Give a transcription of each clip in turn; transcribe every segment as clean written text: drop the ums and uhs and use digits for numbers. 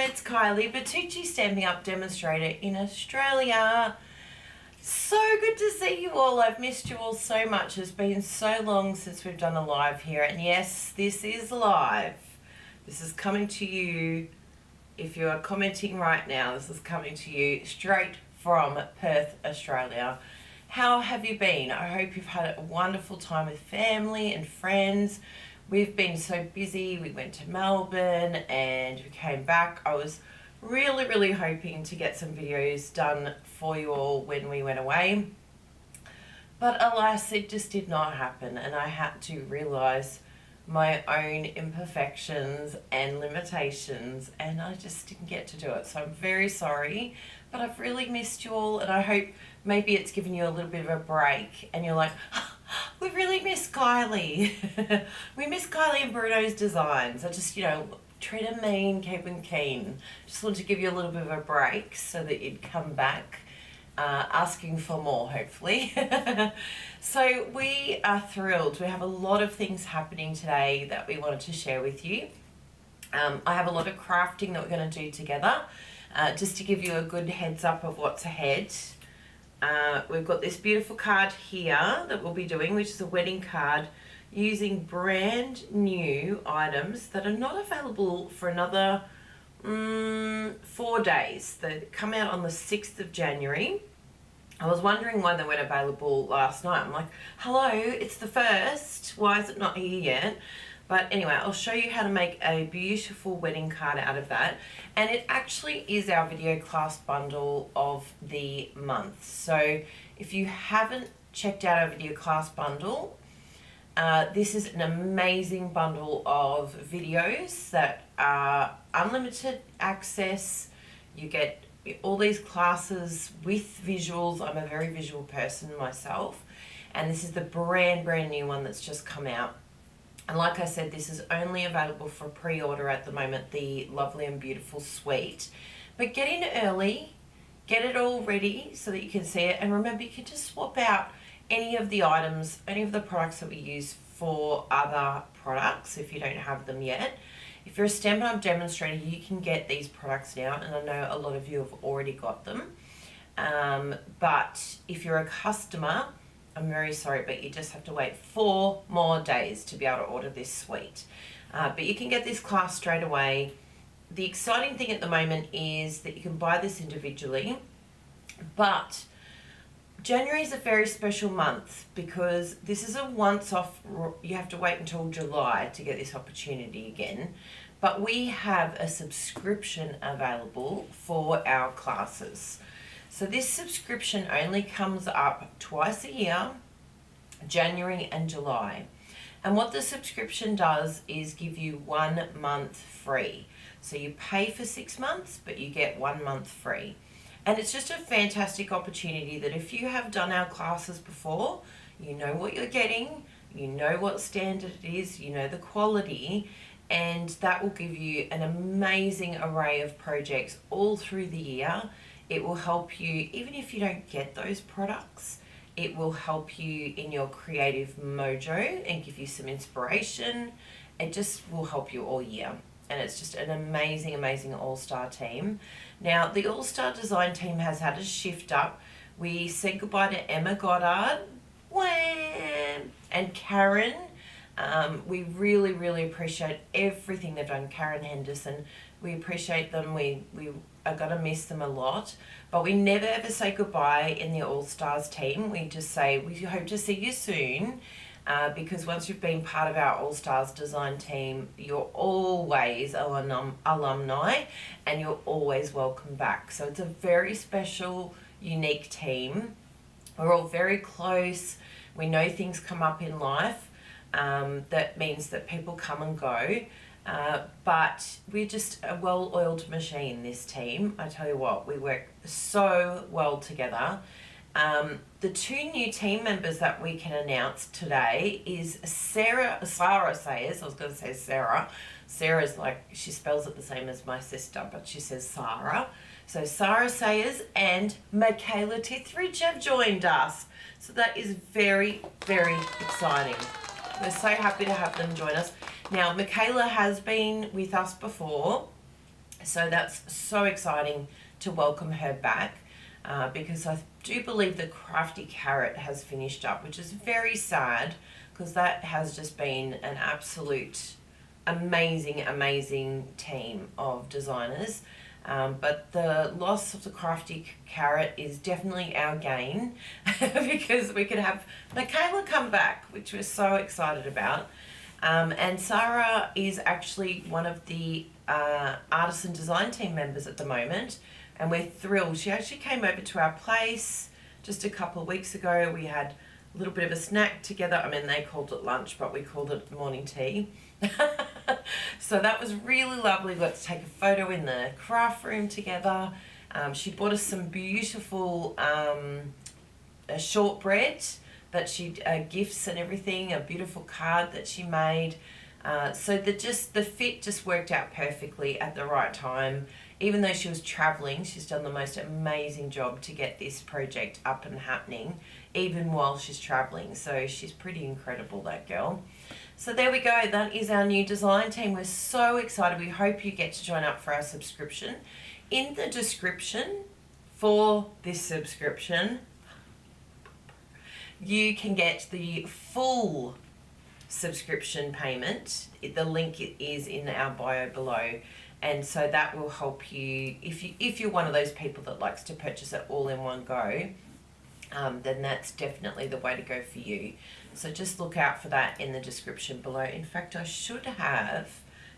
it's Kylie, Bertucci Stamping Up demonstrator in Australia. So good to see you all. I've missed you all so much. It's been so long since we've done a live here, and yes, this is live. This is coming to you, if you are commenting right now, this is coming to you straight from Perth, Australia. How have you been? I hope you've had a wonderful time with family and friends. We've been so busy. We went to Melbourne and we came back. I was really hoping to get some videos done for you all when we went away. But alas, it just did not happen, and I had to realise my own imperfections and limitations, and I just didn't get to do it. So I'm very sorry, but I've really missed you all, and I hope maybe it's given you a little bit of a break and you're like, we really miss Kylie. We miss Kylie and Bruno's designs. I just, treat them mean, keep them keen. Just want to give you a little bit of a break so that you'd come back asking for more, hopefully. So we are thrilled. We have a lot of things happening today that we wanted to share with you. I have a lot of crafting that we're going to do together. Just to give you a good heads up of what's ahead. We've got this beautiful card here that we'll be doing, which is a wedding card using brand new items that are not available for another 4 days. They come out on the 6th of January. I was wondering why they weren't available last night. I'm like, hello, it's the 1st. Why is it not here yet? But anyway, I'll show you how to make a beautiful wedding card out of that. And it actually is our video class bundle of the month. So if you haven't checked out our video class bundle, this is an amazing bundle of videos that are unlimited access. You get all these classes with visuals. I'm a very visual person myself. And this is the brand new one that's just come out. And like I said, this is only available for pre-order at the moment, the lovely and beautiful suite. But get in early, get it all ready so that you can see it. And remember, you can just swap out any of the items, any of the products that we use for other products if you don't have them yet. If you're a Stampin' Up demonstrator, you can get these products now, and I know a lot of you have already got them. But if you're a customer, I'm very sorry, but you just have to wait 4 more days to be able to order this suite. But you can get this class straight away. The exciting thing at the moment is that you can buy this individually, but January is a very special month because this is a once-off. You have to wait until July to get this opportunity again. But we have a subscription available for our classes. So this subscription only comes up twice a year, January and July. And what the subscription does is give you 1 month free. So you pay for 6 months, but you get 1 month free. And it's just a fantastic opportunity that if you have done our classes before, you know what you're getting, you know what standard it is, you know the quality, and that will give you an amazing array of projects all through the year. It will help you, even if you don't get those products, it will help you in your creative mojo and give you some inspiration. It just will help you all year. And it's just an amazing all-star team. Now, the all-star design team has had a shift up. We said goodbye to Emma Goddard, wham, and Karen. We really appreciate everything they've done. Karen Henderson, we appreciate them. We are going to miss them a lot, but we never ever say goodbye in the All Stars team. We just say we hope to see you soon, because once you've been part of our All Stars design team, you're always alumni and you're always welcome back. So it's a very special, unique team. We're all very close. We know things come up in life. That means that people come and go. But we're just a well-oiled machine, this team. I tell you what, we work so well together. The 2 new team members that we can announce today is Sarah Sayers. I was going to say Sarah. Sarah's like, she spells it the same as my sister, but she says Sarah. So Sarah Sayers and Michaela Tithridge have joined us. So that is very exciting. We're so happy to have them join us. Now, Michaela has been with us before, So that's so exciting to welcome her back, because I do believe the Crafty Carrot has finished up, which is very sad because that has just been an absolute amazing team of designers. But the loss of the Crafty Carrot is definitely our gain because we could have Michaela come back, which we're so excited about. And Sarah is actually one of the artisan design team members at the moment, and we're thrilled. She actually came over to our place just a couple of weeks ago. We had a little bit of a snack together. I mean, they called it lunch, but we called it morning tea. So that was really lovely. We got to take a photo in the craft room together. She bought us some beautiful shortbread that she gifts and everything, a beautiful card that she made. So the fit just worked out perfectly at the right time. Even though she was traveling, she's done the most amazing job to get this project up and happening, even while she's traveling. So she's pretty incredible, that girl. So there we go. That is our new design team. We're so excited. We hope you get to join up for our subscription. In the description for this subscription, you can get the full subscription payment. The link is in our bio below, and so that will help you if you're one of those people that likes to purchase it all in one go. Then that's definitely the way to go for you. So just look out for that in the description below. In fact, I should have,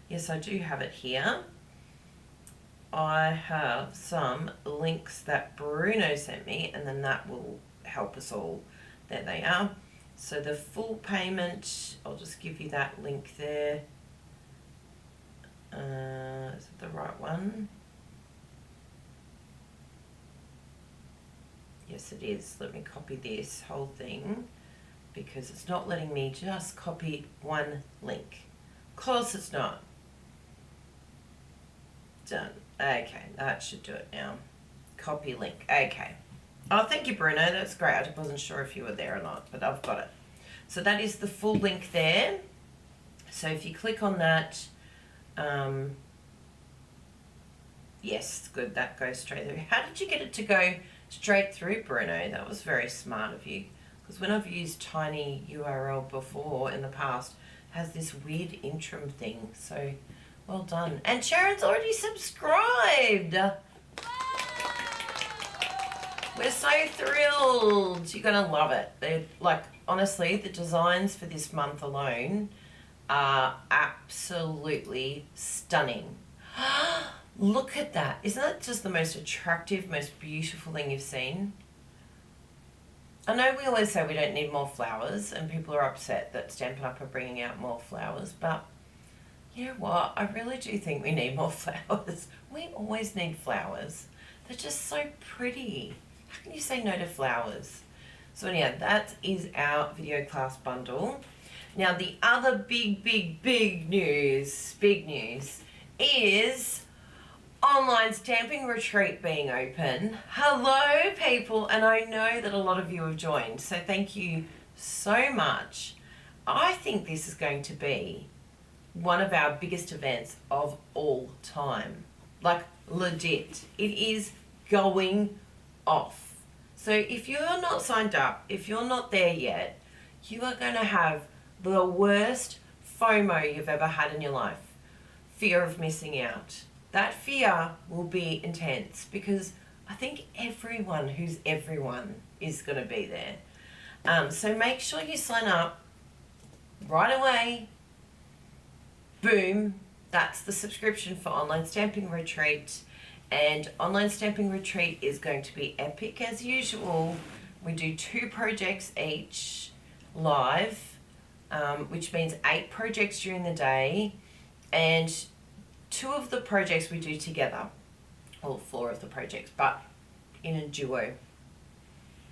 yes, I do have it here. I have some links that Bruno sent me, and then that will help us all. There they are. So the full payment, I'll just give you that link there. Is it the right one? Yes, it is. Let me copy this whole thing because it's not letting me just copy one link. Of course it's not. Done. Okay, that should do it now. Copy link. Okay. Oh, thank you, Bruno. That's great. I wasn't sure if you were there or not, but I've got it. So that is the full link there. So if you click on that, yes, good. That goes straight through. How did you get it to go straight through, Bruno? That was very smart of you. Because when I've used Tiny URL before in the past, it has this weird interim thing. So well done. And Sharon's already subscribed. We're so thrilled. You're going to love it. They're like, honestly, the designs for this month alone are absolutely stunning. Look at that. Isn't that just the most attractive, most beautiful thing you've seen? I know we always say we don't need more flowers, and people are upset that Stampin' Up are bringing out more flowers, but you know what? I really do think we need more flowers. We always need flowers. They're just so pretty. How can you say no to flowers? So anyhow, that is our video class bundle. Now the other big news is online stamping retreat being open. Hello people, and I know that a lot of you have joined, so thank you so much. I think this is going to be one of our biggest events of all time. Like legit. It is going off. So if you're not signed up, if you're not there yet, you are going to have the worst FOMO you've ever had in your life. Fear of missing out. That fear will be intense because I think everyone who's everyone is going to be there. So make sure you sign up right away. Boom. That's the subscription for Online Stamping Retreat. And Online Stamping Retreat is going to be epic as usual. We do 2 projects each live, which means 8 projects during the day, and 2 of the projects we do together, or 4 of the projects, but in a duo.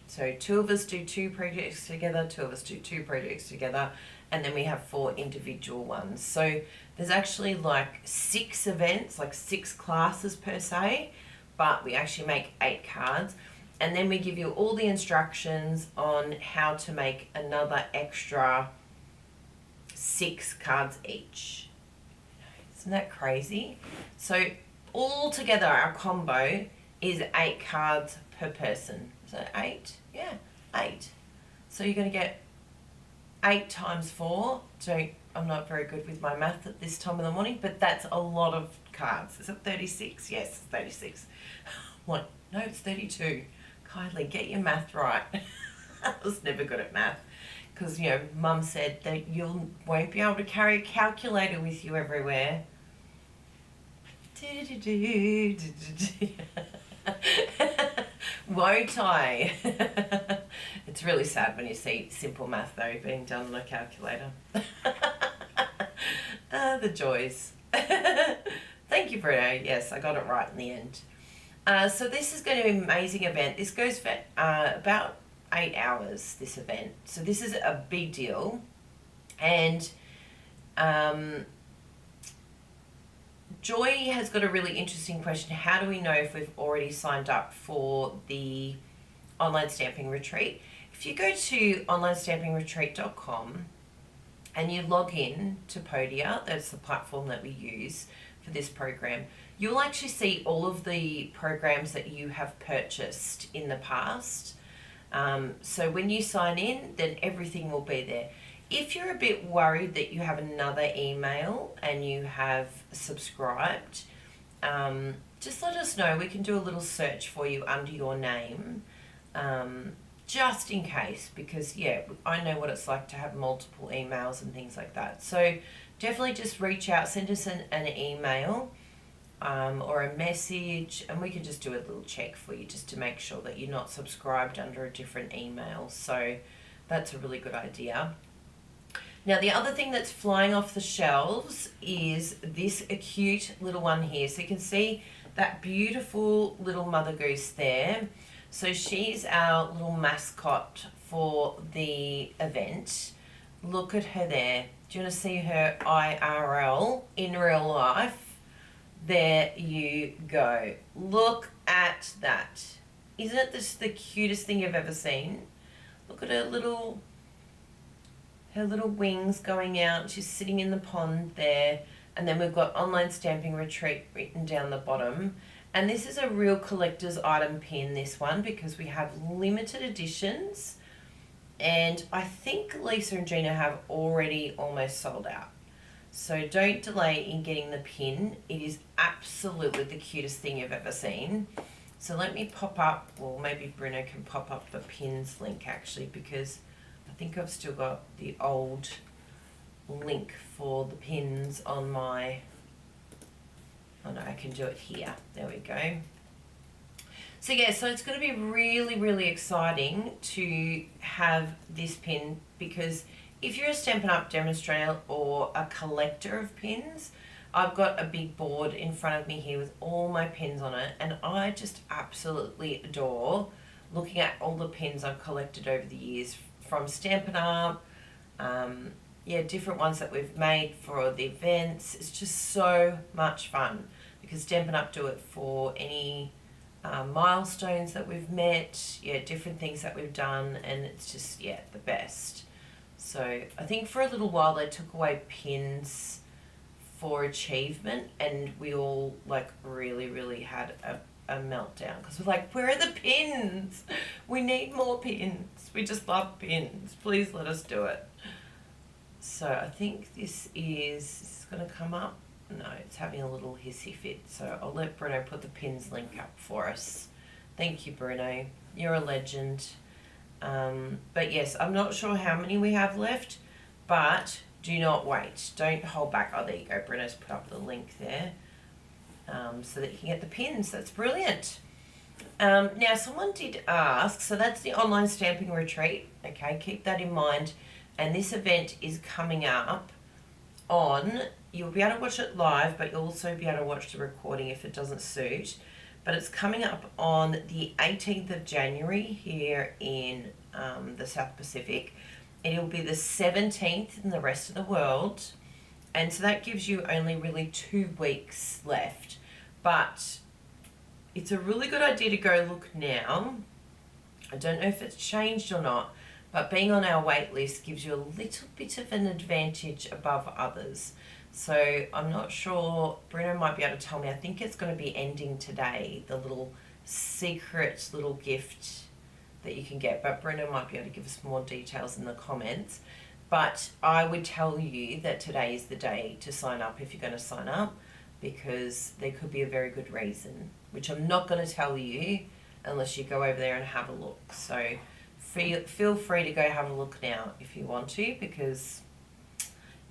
So 2 of us do 2 projects together, 2 of us do 2 projects together, and then we have 4 individual ones. So there's actually like 6 events, like 6 classes per se, but we actually make 8 cards. And then we give you all the instructions on how to make another extra 6 cards each. Isn't that crazy? So all together our combo is 8 cards per person. Is that 8? Yeah, 8. So you're going to get 8 times 4. I'm not very good with my math at this time of the morning, but that's a lot of cards. Is it 36? Yes, it's 36. What? No, it's 32. Kylie, get your math right. I was never good at math because, you know, Mum said that you won't be able to carry a calculator with you everywhere. Won't I? It's really sad when you see simple math though being done on a calculator. The joys. Thank you, Bruno. Yes, I got it right in the end. So this is going to be an amazing event. This goes for about 8 hours, this event. So this is a big deal. And Joy has got a really interesting question. How do we know if we've already signed up for the online stamping retreat? If you go to onlinestampingretreat.com and you log in to Podia, that's the platform that we use for this program, you'll actually see all of the programs that you have purchased in the past. So when you sign in, then everything will be there. If you're a bit worried that you have another email and you have subscribed, just let us know. We can do a little search for you under your name, just in case, because yeah, I know what it's like to have multiple emails and things like that. So definitely just reach out, send us an email or a message, and we can just do a little check for you just to make sure that you're not subscribed under a different email. So that's a really good idea. Now the other thing that's flying off the shelves is this cute little one here. So you can see that beautiful little mother goose there. So she's our little mascot for the event. Look at her there. Do you want to see her IRL in real life? There you go. Look at that. Isn't it just the cutest thing you've ever seen? Look at her little wings going out. She's sitting in the pond there. And then we've got Online Stamping Retreat written down the bottom. And this is a real collector's item pin, this one, because we have limited editions. And I think Lisa and Gina have already almost sold out. So don't delay in getting the pin. It is absolutely the cutest thing you've ever seen. So let me pop up, or maybe Bruno can pop up the pins link actually, because I think I've still got the old link for the pins on my, oh no, I can do it here. There we go. So yeah, so it's going to be really, really exciting to have this pin, because if you're a Stampin' Up demonstrator or a collector of pins, I've got a big board in front of me here with all my pins on it, and I just absolutely adore looking at all the pins I've collected over the years from Stampin' Up, yeah, different ones that we've made for the events. It's just so much fun because Stampin' Up do it for any milestones that we've met, yeah, different things that we've done, and it's just, yeah, the best. So I think for a little while they took away pins for achievement, and we all like really, really had a meltdown because we're like, where are the pins? We need more pins. We just love pins. Please let us do it. So I think this is going to come up. No, it's having a little hissy fit. So I'll let Bruno put the pins link up for us. Thank you, Bruno. You're a legend. But yes, I'm not sure how many we have left, but do not wait. Don't hold back. Oh, there you go. Bruno's put up the link there. So that you can get the pins. That's brilliant. Now, someone did ask, so that's the online stamping retreat. Okay, keep that in mind. And this event is coming up on, you'll be able to watch it live, but you'll also be able to watch the recording if it doesn't suit. But it's coming up on the 18th of January here in the South Pacific. It'll be the 17th in the rest of the world. And so that gives you only really 2 weeks left. But it's a really good idea to go look now. I don't know if it's changed or not, but being on our wait list gives you a little bit of an advantage above others. So I'm not sure. Bruno might be able to tell me. I think it's going to be ending today, the little secret little gift that you can get. But Bruno might be able to give us more details in the comments. But I would tell you that today is the day to sign up if you're going to sign up, because there could be a very good reason, which I'm not going to tell you unless you go over there and have a look. So feel free to go have a look now if you want to, because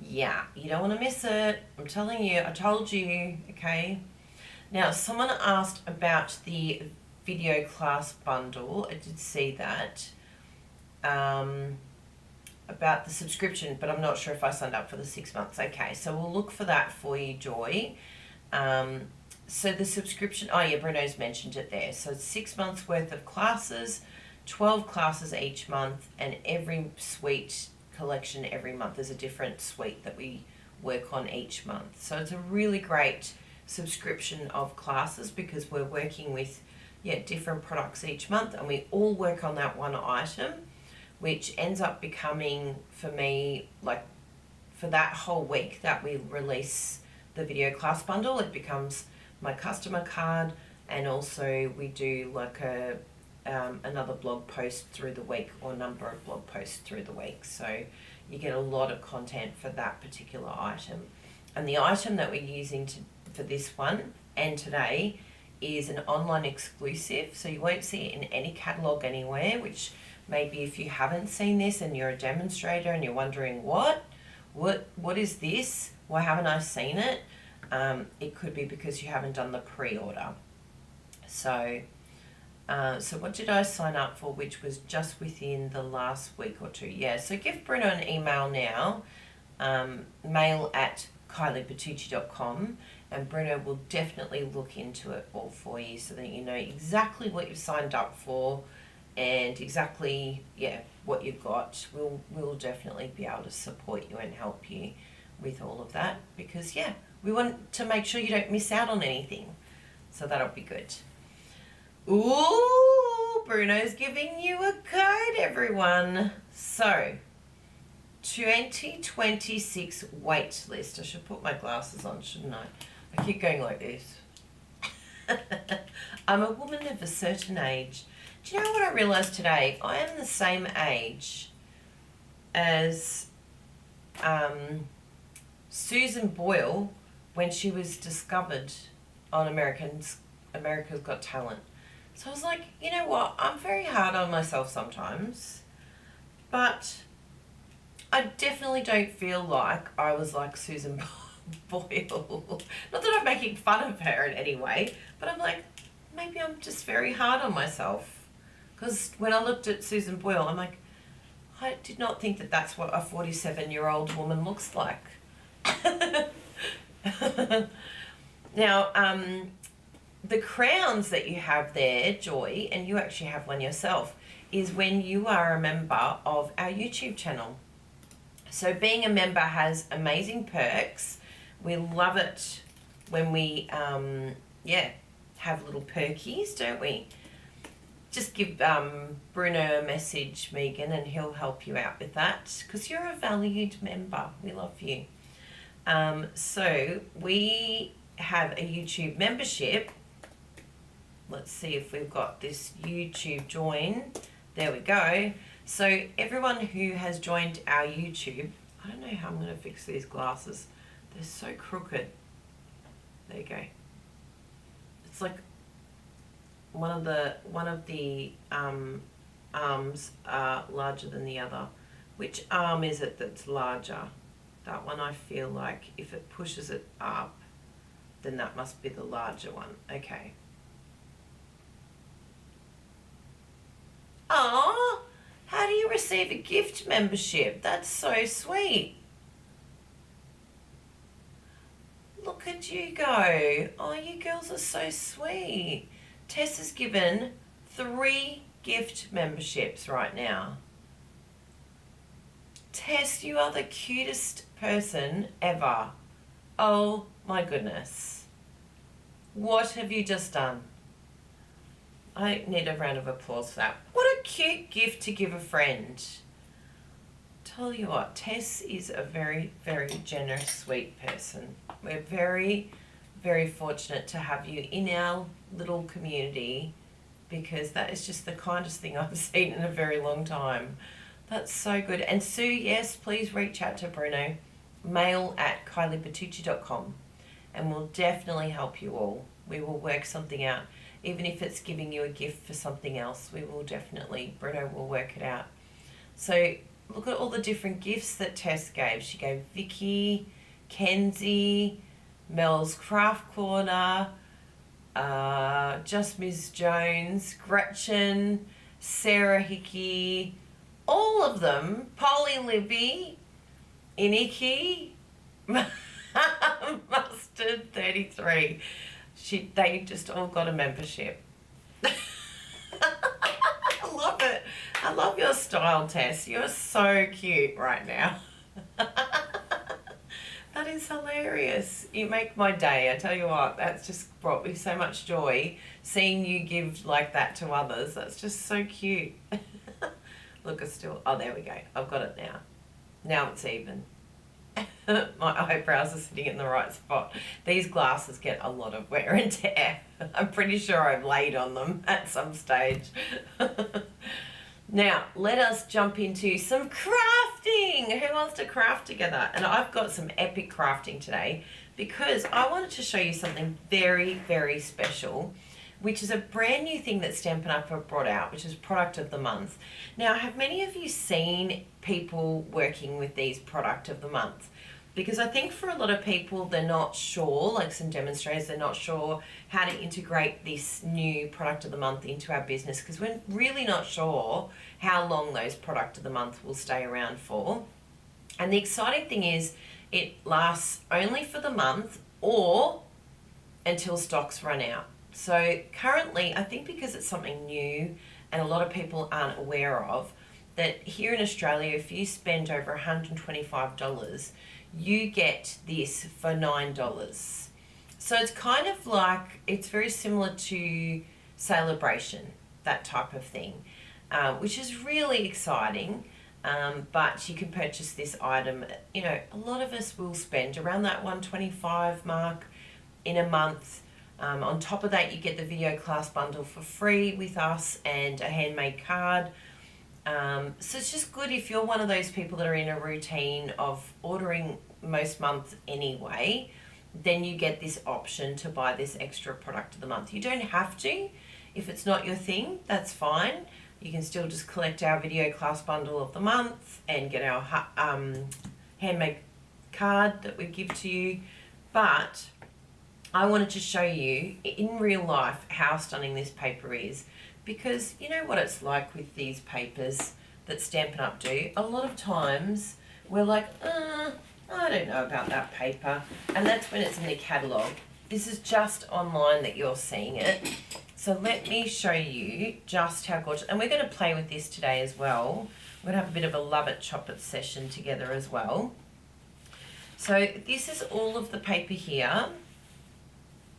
yeah, you don't want to miss it. I'm telling you, I told you, okay? Now, someone asked about the video class bundle. I did see that. About the subscription, but I'm not sure if I signed up for the 6 months. Okay, so we'll look for that for you, Joy. So the subscription, oh yeah, Bruno's mentioned it there. So it's 6 months worth of classes, 12 classes each month, and every suite collection every month. There's a different suite that we work on each month. So it's a really great subscription of classes, because we're working with different products each month, and we all work on that one item, which ends up becoming, for me, like for that whole week that we release the video class bundle, it becomes my customer card, and also we do like another blog post through the week, or number of blog posts through the week. So you get a lot of content for that particular item. And the item that we're using for this one and today is an online exclusive, so you won't see it in any catalogue anywhere, which maybe if you haven't seen this and you're a demonstrator and you're wondering what is this, why haven't I seen it, it could be because you haven't done the pre-order. So what did I sign up for, which was just within the last week or two? Yeah, so give Bruno an email now, mail@kyliebatucci.com, and Bruno will definitely look into it all for you so that you know exactly what you've signed up for and exactly, what you've got. We'll definitely be able to support you and help you with all of that, because, we want to make sure you don't miss out on anything. So that'll be good. Ooh, Bruno's giving you a code, everyone. So, 2026 wait list. I should put my glasses on, shouldn't I? I keep going like this. I'm a woman of a certain age. Do you know what I realised today? I am the same age as Susan Boyle when she was discovered on America's Got Talent. So I was like, you know what? I'm very hard on myself sometimes, but I definitely don't feel like I was like Susan Boyle. Not that I'm making fun of her in any way, but I'm like, maybe I'm just very hard on myself. Because when I looked at Susan Boyle, I'm like, I did not think that that's what a 47-year-old woman looks like. Now, the crowns that you have there, Joy, and you actually have one yourself, is when you are a member of our YouTube channel. So being a member has amazing perks. We love it when we, have little perkies, don't we? Just give Bruno a message, Megan, and he'll help you out with that, because you're a valued member. We love you. So we have a YouTube membership. Let's see if we've got this YouTube join. There we go. So everyone who has joined our YouTube, I don't know how I'm going to fix these glasses. They're so crooked. There you go. It's like one of the arms are larger than the other. Which arm is it that's larger? That one, I feel like if it pushes it up, then that must be the larger one. Okay. Aww, how do you receive a gift membership? That's so sweet. Look at you go. Oh, you girls are so sweet. Tess has given 3 gift memberships right now. Tess, you are the cutest person ever. Oh my goodness. What have you just done? I need a round of applause for that. What a cute gift to give a friend. tell you what, Tess is a very, very generous, sweet person. We're very, very fortunate to have you in our little community, because that is just the kindest thing I've seen in a very long time. That's so good. And Sue, yes, please reach out to Bruno, mail@kyliebertucci.com, and we'll definitely help you all. We will work something out. Even if it's giving you a gift for something else, we will definitely, Bruno will work it out. So look at all the different gifts that Tess gave. She gave Vicky, Kenzie, Mel's Craft Corner, Just Ms. Jones, Gretchen, Sarah Hickey, all of them, Polly Libby, Iniki, Mustard 33. They just all got a membership. I love it. I love your style, Tess. You're so cute right now. That is hilarious. You make my day. I tell you what, that's just brought me so much joy seeing you give like that to others. That's just so cute. Look, it's still, oh, there we go. I've got it now. Now it's even. My eyebrows are sitting in the right spot. These glasses get a lot of wear and tear. I'm pretty sure I've laid on them at some stage. Now, let us jump into some crafting. Who wants to craft together? And I've got some epic crafting today because I wanted to show you something very, very special, which is a brand new thing that Stampin' Up have brought out, which is Product of the Month. Now, have many of you seen people working with these Product of the Month? Because I think for a lot of people, they're not sure, like some demonstrators, they're not sure how to integrate this new Product of the Month into our business, because we're really not sure how long those Product of the Month will stay around for. And the exciting thing is it lasts only for the month or until stocks run out. So currently, I think because it's something new and a lot of people aren't aware of, that here in Australia, if you spend over $125, you get this for $9. So it's kind of like, it's very similar to Celebration, that type of thing, which is really exciting. But you can purchase this item, you know, a lot of us will spend around that $125 mark in a month. On top of that, you get the video class bundle for free with us and a handmade card. So it's just good if you're one of those people that are in a routine of ordering most months anyway, then you get this option to buy this extra Product of the Month. You don't have to. If it's not your thing, that's fine. You can still just collect our video class bundle of the month and get our handmade card that we give to you. But I wanted to show you in real life how stunning this paper is, because you know what it's like with these papers that Stampin' Up do. A lot of times we're like, I don't know about that paper, and that's when it's in the catalogue. This is just online that you're seeing it. So let me show you just how gorgeous, and we're going to play with this today as well. We're going to have a bit of a love it, chop it session together as well. So this is all of the paper here.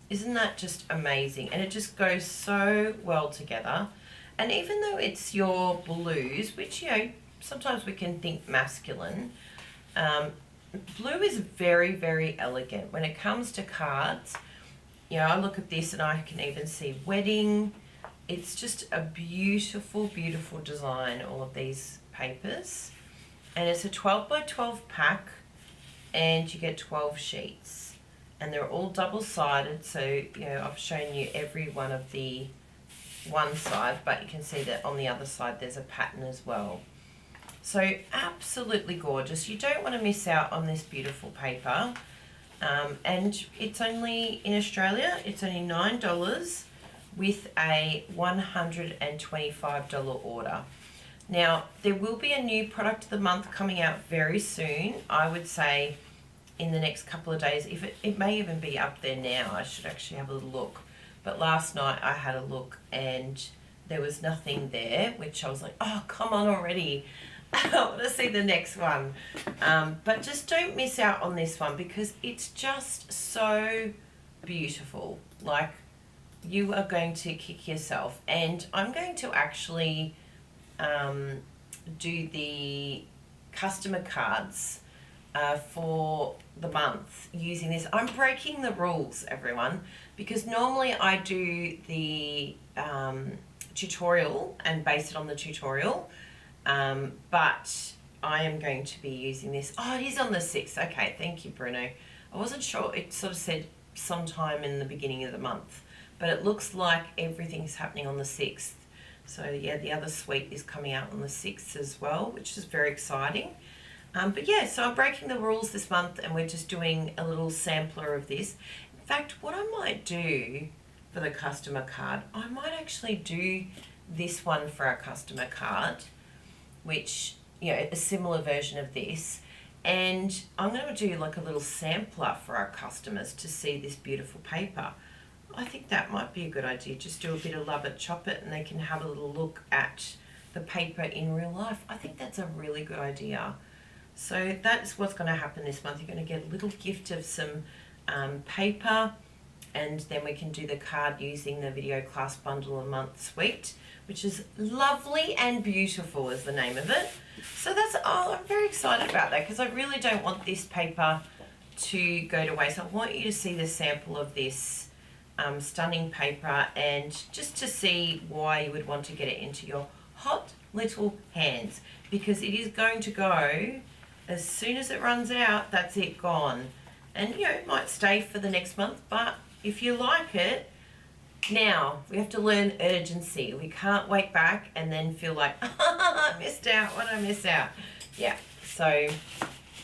Isn't that just amazing? And it just goes so well together. And even though it's your blues, which, you know, sometimes we can think masculine, blue is very, very elegant. When it comes to cards, you know, I look at this and I can even see wedding. It's just a beautiful, beautiful design, all of these papers. And it's a 12 by 12 pack, and you get 12 sheets. And they're all double-sided, so, you know, I've shown you every one of the one side, but you can see that on the other side there's a pattern as well. So absolutely gorgeous. You don't want to miss out on this beautiful paper. And it's only, in Australia, it's only $9 with a $125 order. Now, there will be a new Product of the Month coming out very soon. I would say in the next couple of days. If it may even be up there now. I should actually have a little look. But last night I had a look and there was nothing there, which I was like, oh, come on already. I want to see the next one. But just don't miss out on this one because it's just so beautiful. Like, you are going to kick yourself. And I'm going to actually do the customer cards for the month using this. I'm breaking the rules, everyone, because normally I do the tutorial and base it on the tutorial, but I am going to be using this. Oh, it is on the 6th. Okay, thank you, Bruno. I wasn't sure. It sort of said sometime in the beginning of the month, but it looks like everything's happening on the 6th. So yeah, the other suite is coming out on the 6th as well, which is very exciting. But yeah, so I'm breaking the rules this month, and we're just doing a little sampler of this. In fact, what I might do for the customer card, I might actually do this one for our customer card, which, you know, a similar version of this. And I'm going to do like a little sampler for our customers to see this beautiful paper. I think that might be a good idea. Just do a bit of Love It, Chop It, and they can have a little look at the paper in real life. I think that's a really good idea. So that's what's going to happen this month. You're going to get a little gift of some paper, and then we can do the card using the Video Class Bundle a Month suite, which is lovely and beautiful is the name of it. So that's, oh, I'm very excited about that, because I really don't want this paper to go to waste. I want you to see the sample of this stunning paper, and just to see why you would want to get it into your hot little hands, because it is going to go as soon as it runs out. That's it, gone. And you know, it might stay for the next month, but if you like it, now we have to learn urgency. We can't wait back and then feel like, I missed out. What did I miss out? Yeah, so,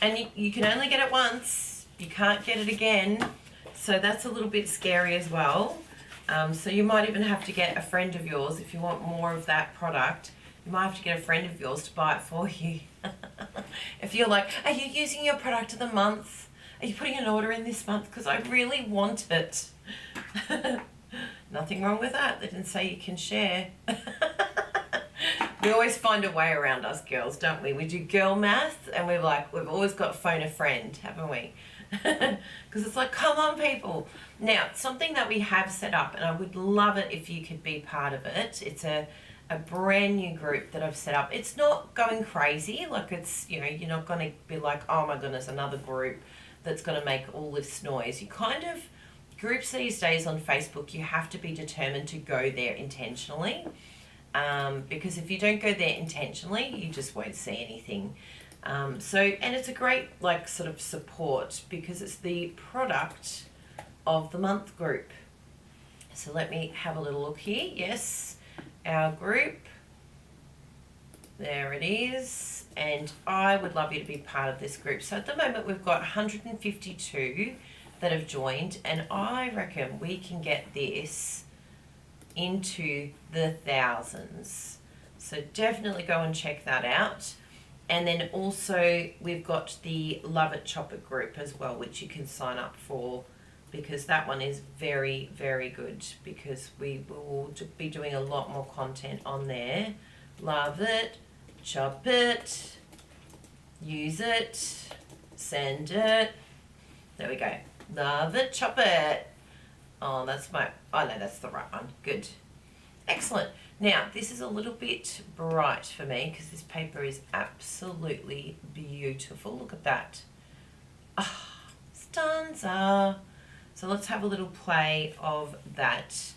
and you can only get it once. You can't get it again. So that's a little bit scary as well. So you might even have to get a friend of yours if you want more of that product. You might have to get a friend of yours to buy it for you. If you're like, are you using your product of the month? Are you putting an order in this month? Because I really want it. Nothing wrong with that. They didn't say you can share. We always find a way around us girls, don't we? We do girl math, and we're like, we've always got to phone a friend, haven't we? Because it's like, come on, people. Now, something that we have set up, and I would love it if you could be part of it. It's a brand new group that I've set up. It's not going crazy. Like, it's, you know, you're not going to be like, oh my goodness, another group that's going to make all this noise. You kind of, groups these days on Facebook, you have to be determined to go there intentionally. Because if you don't go there intentionally, you just won't see anything. So, and it's a great, like, sort of support, because it's the product of the month group. So let me have a little look here. Yes, our group. There it is. And I would love you to be part of this group. So at the moment we've got 152 that have joined, and I reckon we can get this into the thousands. So definitely go and check that out. And then also we've got the Love It, Chop It group as well, which you can sign up for, because that one is very, very good, because we will be doing a lot more content on there. Love it, chop it, use it, send it. There we go. Love it, chop it. Oh, that's my, oh no, that's the right one. Good. Excellent. Now, this is a little bit bright for me because this paper is absolutely beautiful. Look at that. Ah, stanza. So let's have a little play of that.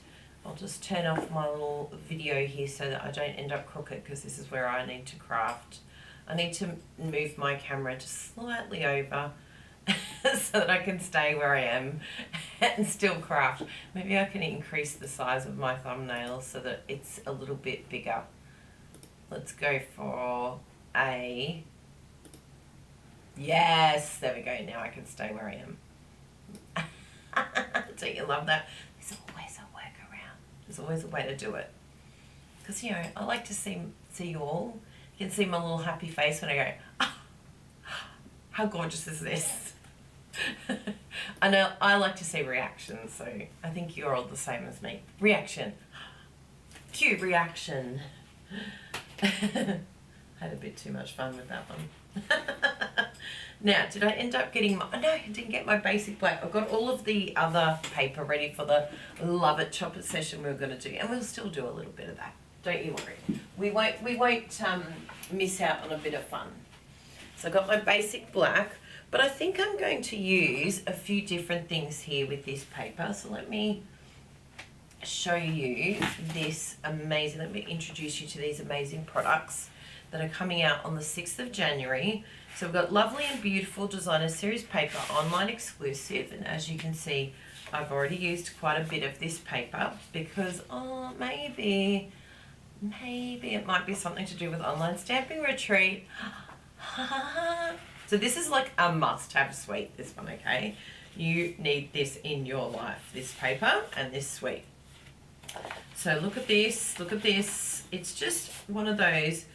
I'll just turn off my little video here so that I don't end up crooked, because this is where I need to craft. I need to move my camera just slightly over so that I can stay where I am and still craft. Maybe I can increase the size of my thumbnail so that it's a little bit bigger. Let's go for a, yes, there we go. Now I can stay where I am. Don't you love that? There's always a workaround. There's always a way to do it. Because, you know, I like to see you all. You can see my little happy face when I go, oh, how gorgeous is this? I know I like to see reactions, so I think you're all the same as me. Reaction. Cue reaction. Had a bit too much fun with that one. Now, did I end up getting my, no, I didn't get my basic black. I've got all of the other paper ready for the Love It, Chop It session we were going to do, and we'll still do a little bit of that. Don't you worry. We won't miss out on a bit of fun. So I've got my basic black, but I think I'm going to use a few different things here with this paper. So let me show you this amazing, let me introduce you to these amazing products that are coming out on the 6th of January. So we've got Lovely and Beautiful Designer Series paper, online exclusive, and as you can see, I've already used quite a bit of this paper because, maybe it might be something to do with online stamping retreat. So this is like a must-have suite, this one, okay? You need this in your life, this paper and this suite. So look at this, look at this. It's just one of those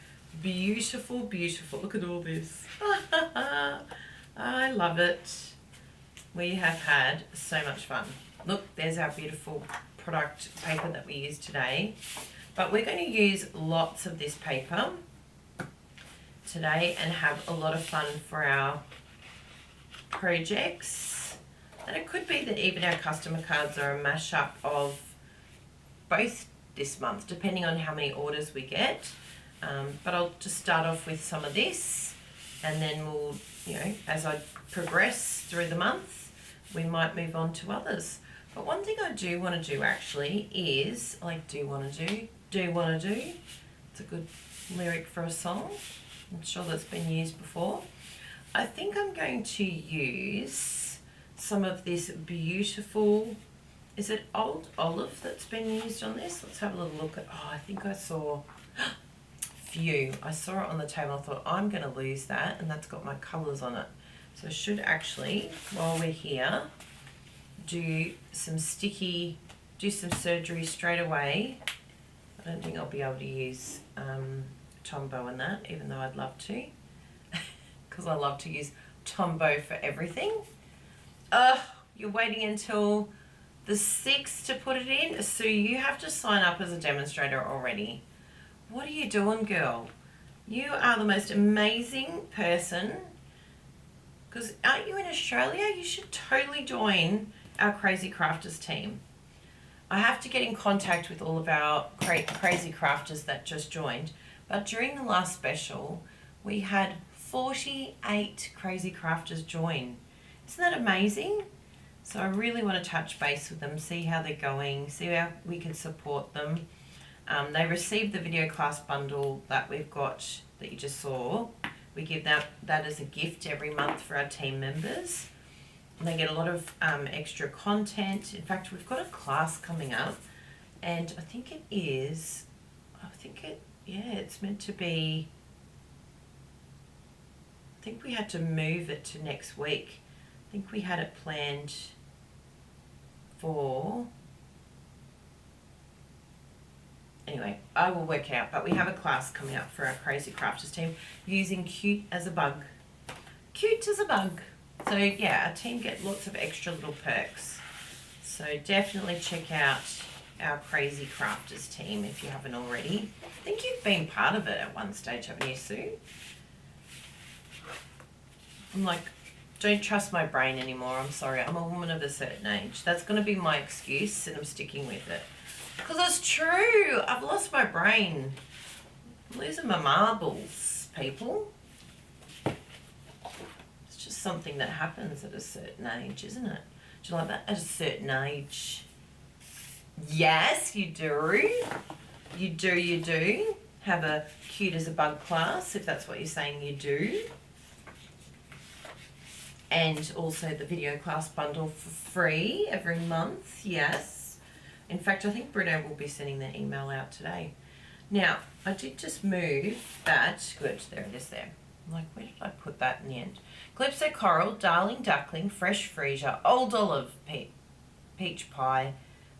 beautiful, beautiful, look at all this. I love it. We have had so much fun. Look, there's our beautiful product paper that we use today. But we're going to use lots of this paper today and have a lot of fun for our projects. And it could be that even our customer cards are a mashup of both this month, depending on how many orders we get. But I'll just start off with some of this, and then we'll, as I progress through the month, we might move on to others. But one thing I do want to do actually is, it's a good lyric for a song. I'm sure that's been used before. I think I'm going to use some of this beautiful, is it Old Olive that's been used on this? Let's have a little look at, I think I saw View. I saw it on the table. I thought, I'm going to lose that, and that's got my colours on it. So I should actually, while we're here, do some surgery straight away. I don't think I'll be able to use Tombow in that, even though I'd love to, because I love to use Tombow for everything. You're waiting until the 6th to put it in, so you have to sign up as a demonstrator already. What are you doing, girl? You are the most amazing person, because aren't you in Australia? You should totally join our Crazy Crafters team. I have to get in contact with all of our Crazy Crafters that just joined, but during the last special, we had 48 Crazy Crafters join. Isn't that amazing? So I really want to touch base with them, see how they're going, see how we can support them. They received the video class bundle that we've got that you just saw. We give that as a gift every month for our team members. And they get a lot of extra content. In fact, we've got a class coming up, and I think it's meant to be, I think we had to move it to next week. I think we had it planned for, anyway, I will work it out, but we have a class coming up for our Crazy Crafters team using Cute as a Bug. Cute as a Bug. So yeah, our team get lots of extra little perks. So definitely check out our Crazy Crafters team if you haven't already. I think you've been part of it at one stage, haven't you, Sue? I'm like, don't trust my brain anymore. I'm sorry. I'm a woman of a certain age. That's going to be my excuse, and I'm sticking with it. Because it's true. I've lost my brain. I'm losing my marbles, people. It's just something that happens at a certain age, isn't it? Do you like that? At a certain age. Yes, you do. You do. Have a Cute as a Bug class, if that's what you're saying you do. And also the video class bundle for free every month, yes. In fact, I think Bruno will be sending that email out today. Now, I did just move that. Good, there it is there. I'm like, where did I put that in the end? Calypso Coral, Darling Duckling, Fresh Freesia, Old Olive, Peach Pie,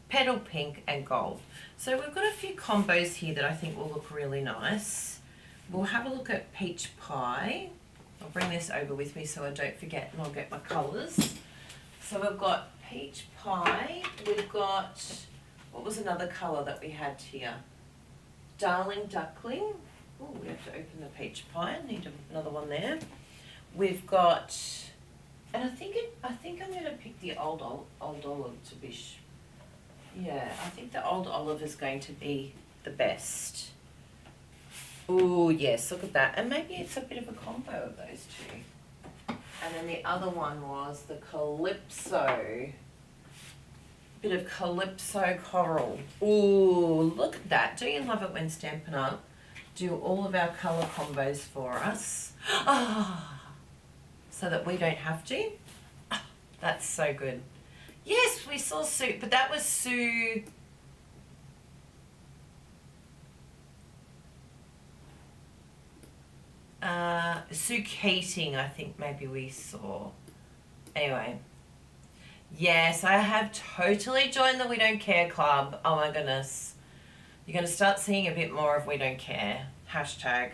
Petal Pink, and Gold. So we've got a few combos here that I think will look really nice. We'll have a look at Peach Pie. I'll bring this over with me so I don't forget, and I'll get my colours. So we've got Peach Pie. We've got, what was another colour that we had here? Darling Duckling. Oh, we have to open the Peach Pie. I need another one there. We've got, and I think I'm going to pick the Old Olive to be, yeah, I think the Old Olive is going to be the best. Oh, yes, look at that. And maybe it's a bit of a combo of those two. And then the other one was the Calypso. Bit of Calypso Coral. Oh, look at that. Do you love it when Stampin' Up do all of our colour combos for us? Ah, so that we don't have to. Ah, that's so good. Yes, we saw Sue, but that was Sue. Sue Keating, I think maybe we saw. Anyway. Yes, I have totally joined the We Don't Care Club. Oh my goodness. You're going to start seeing a bit more of We Don't Care. Hashtag.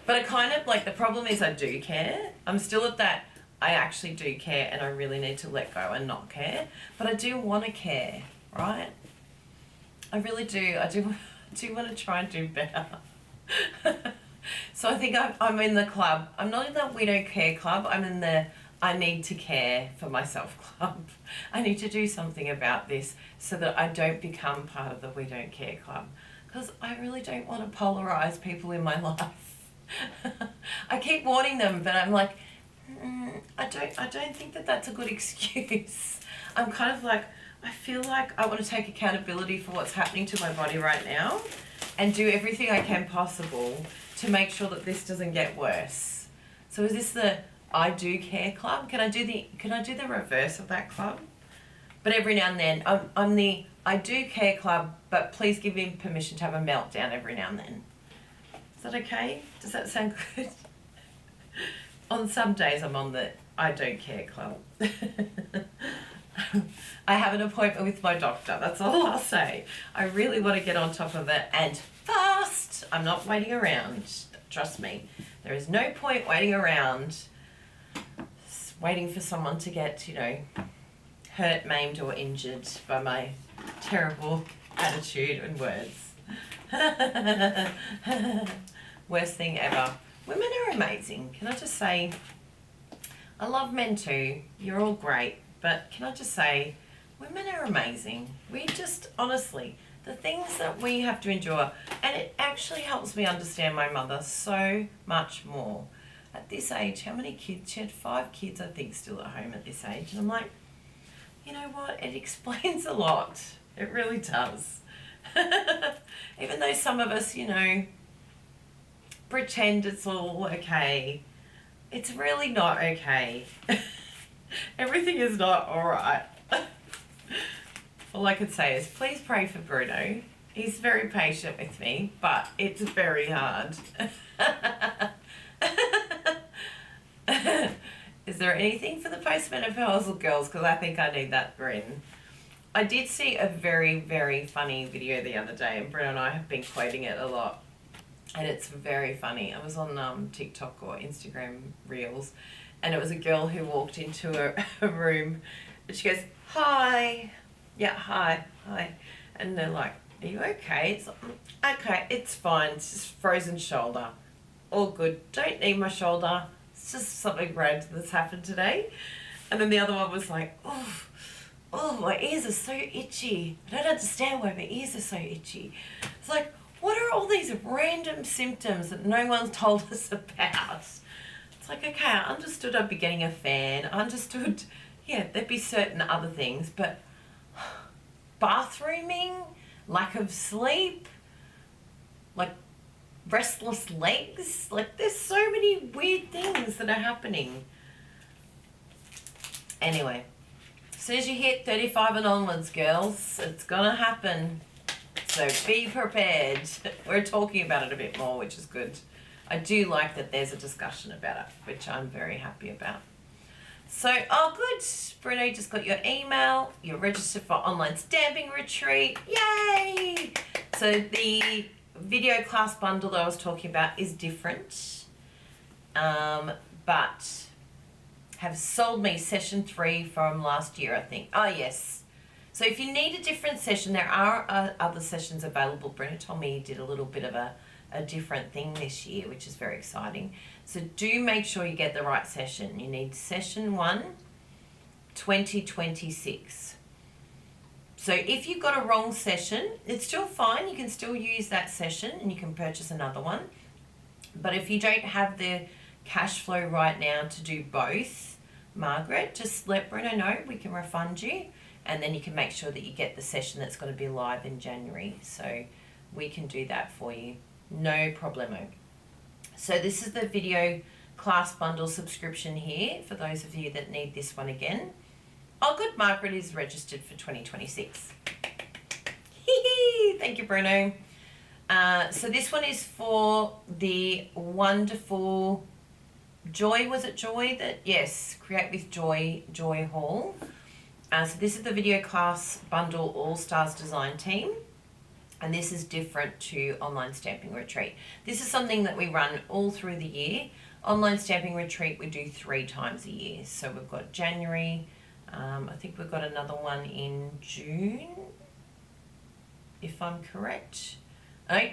But I kind of, like, the problem is I do care. I'm still at that, I actually do care and I really need to let go and not care. But I do want to care, right? I really do. I do want to try and do better. So I think I'm in the club. I'm not in the We Don't Care club. I'm in the I need to care for myself club. I need to do something about this so that I don't become part of the We Don't Care club. Because I really don't want to polarize people in my life. I keep warning them, but I'm like, I don't think that that's a good excuse. I'm kind of like, I feel like I want to take accountability for what's happening to my body right now and do everything I can possible to make sure that this doesn't get worse. So is this the I do care club? Can I do the reverse of that club? But every now and then, I'm the I do care club, but please give me permission to have a meltdown every now and then. Is that okay? Does that sound good? On some days I'm on the I don't care club. I have an appointment with my doctor, that's all I'll say. I really want to get on top of it and fast. I'm not waiting around, trust me. There is no point waiting around, waiting for someone to get, hurt, maimed or injured by my terrible attitude and words. Worst thing ever. Women are amazing. Can I just say, I love men too. You're all great. But can I just say, women are amazing. We just, honestly, the things that we have to endure, and it actually helps me understand my mother so much more. At this age, how many kids? She had 5 kids, I think, still at home at this age. And I'm like, you know what? It explains a lot. It really does. Even though some of us, pretend it's all okay, it's really not okay. Everything is not alright. All I could say is please pray for Bruno. He's very patient with me, but it's very hard. Is there anything for the postmenopausal girls? Because I think I need that grin. I did see a very, very funny video the other day, and Bruno and I have been quoting it a lot. And it's very funny. I was on TikTok or Instagram Reels, and it was a girl who walked into a room, and she goes, "Hi." Yeah, hi. And they're like, "Are you okay?" It's like, "Okay, it's fine. It's just frozen shoulder. All good. Don't need my shoulder. It's just something random that's happened today." And then the other one was like, "Oh, my ears are so itchy. I don't understand why my ears are so itchy." It's like, what are all these random symptoms that no one's told us about? It's like, okay, I understood I'd be getting a fan. I understood, there'd be certain other things, but bathrooming, lack of sleep, like restless legs, like there's so many weird things that are happening. Anyway, as soon as you hit 35 and onwards, girls, it's gonna happen. So be prepared. We're talking about it a bit more, which is good. I do like that there's a discussion about it, which I'm very happy about. So, good. Bruno just got your email. You're registered for online stamping retreat. Yay! So the video class bundle that I was talking about is different, but have sold me session 3 from last year, I think. Oh, yes. So if you need a different session, there are other sessions available. Bruno told me he did a little bit of a different thing this year, which is very exciting. So do make sure you get the right session. You need session 1, 2026. So if you've got a wrong session, it's still fine. You can still use that session and you can purchase another one. But if you don't have the cash flow right now to do both, Margaret, just let Bruno know. We can refund you, and then you can make sure that you get the session that's going to be live in January. So we can do that for you. No problemo. So this is the video class bundle subscription here for those of you that need this one again. Oh, good, Margaret is registered for 2026. Thank you, Bruno. So this one is for the wonderful Joy. Was it Joy that? Yes, Create with Joy, Joy Hall. So this is the video class bundle All Stars design team. And this is different to Online Stamping Retreat. This is something that we run all through the year. Online Stamping Retreat we do 3 times a year. So we've got January, I think we've got another one in June, if I'm correct.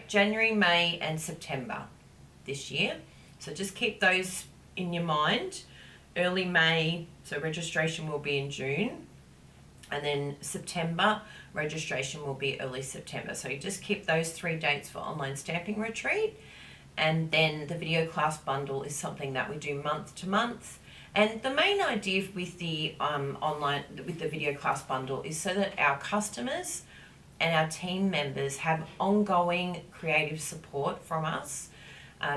January, May and September this year. So just keep those in your mind. Early May, so registration will be in June. And then September, registration will be early September. So you just keep those 3 dates for Online Stamping Retreat. And then the video class bundle is something that we do month to month. And the main idea with the with the video class bundle is so that our customers and our team members have ongoing creative support from us,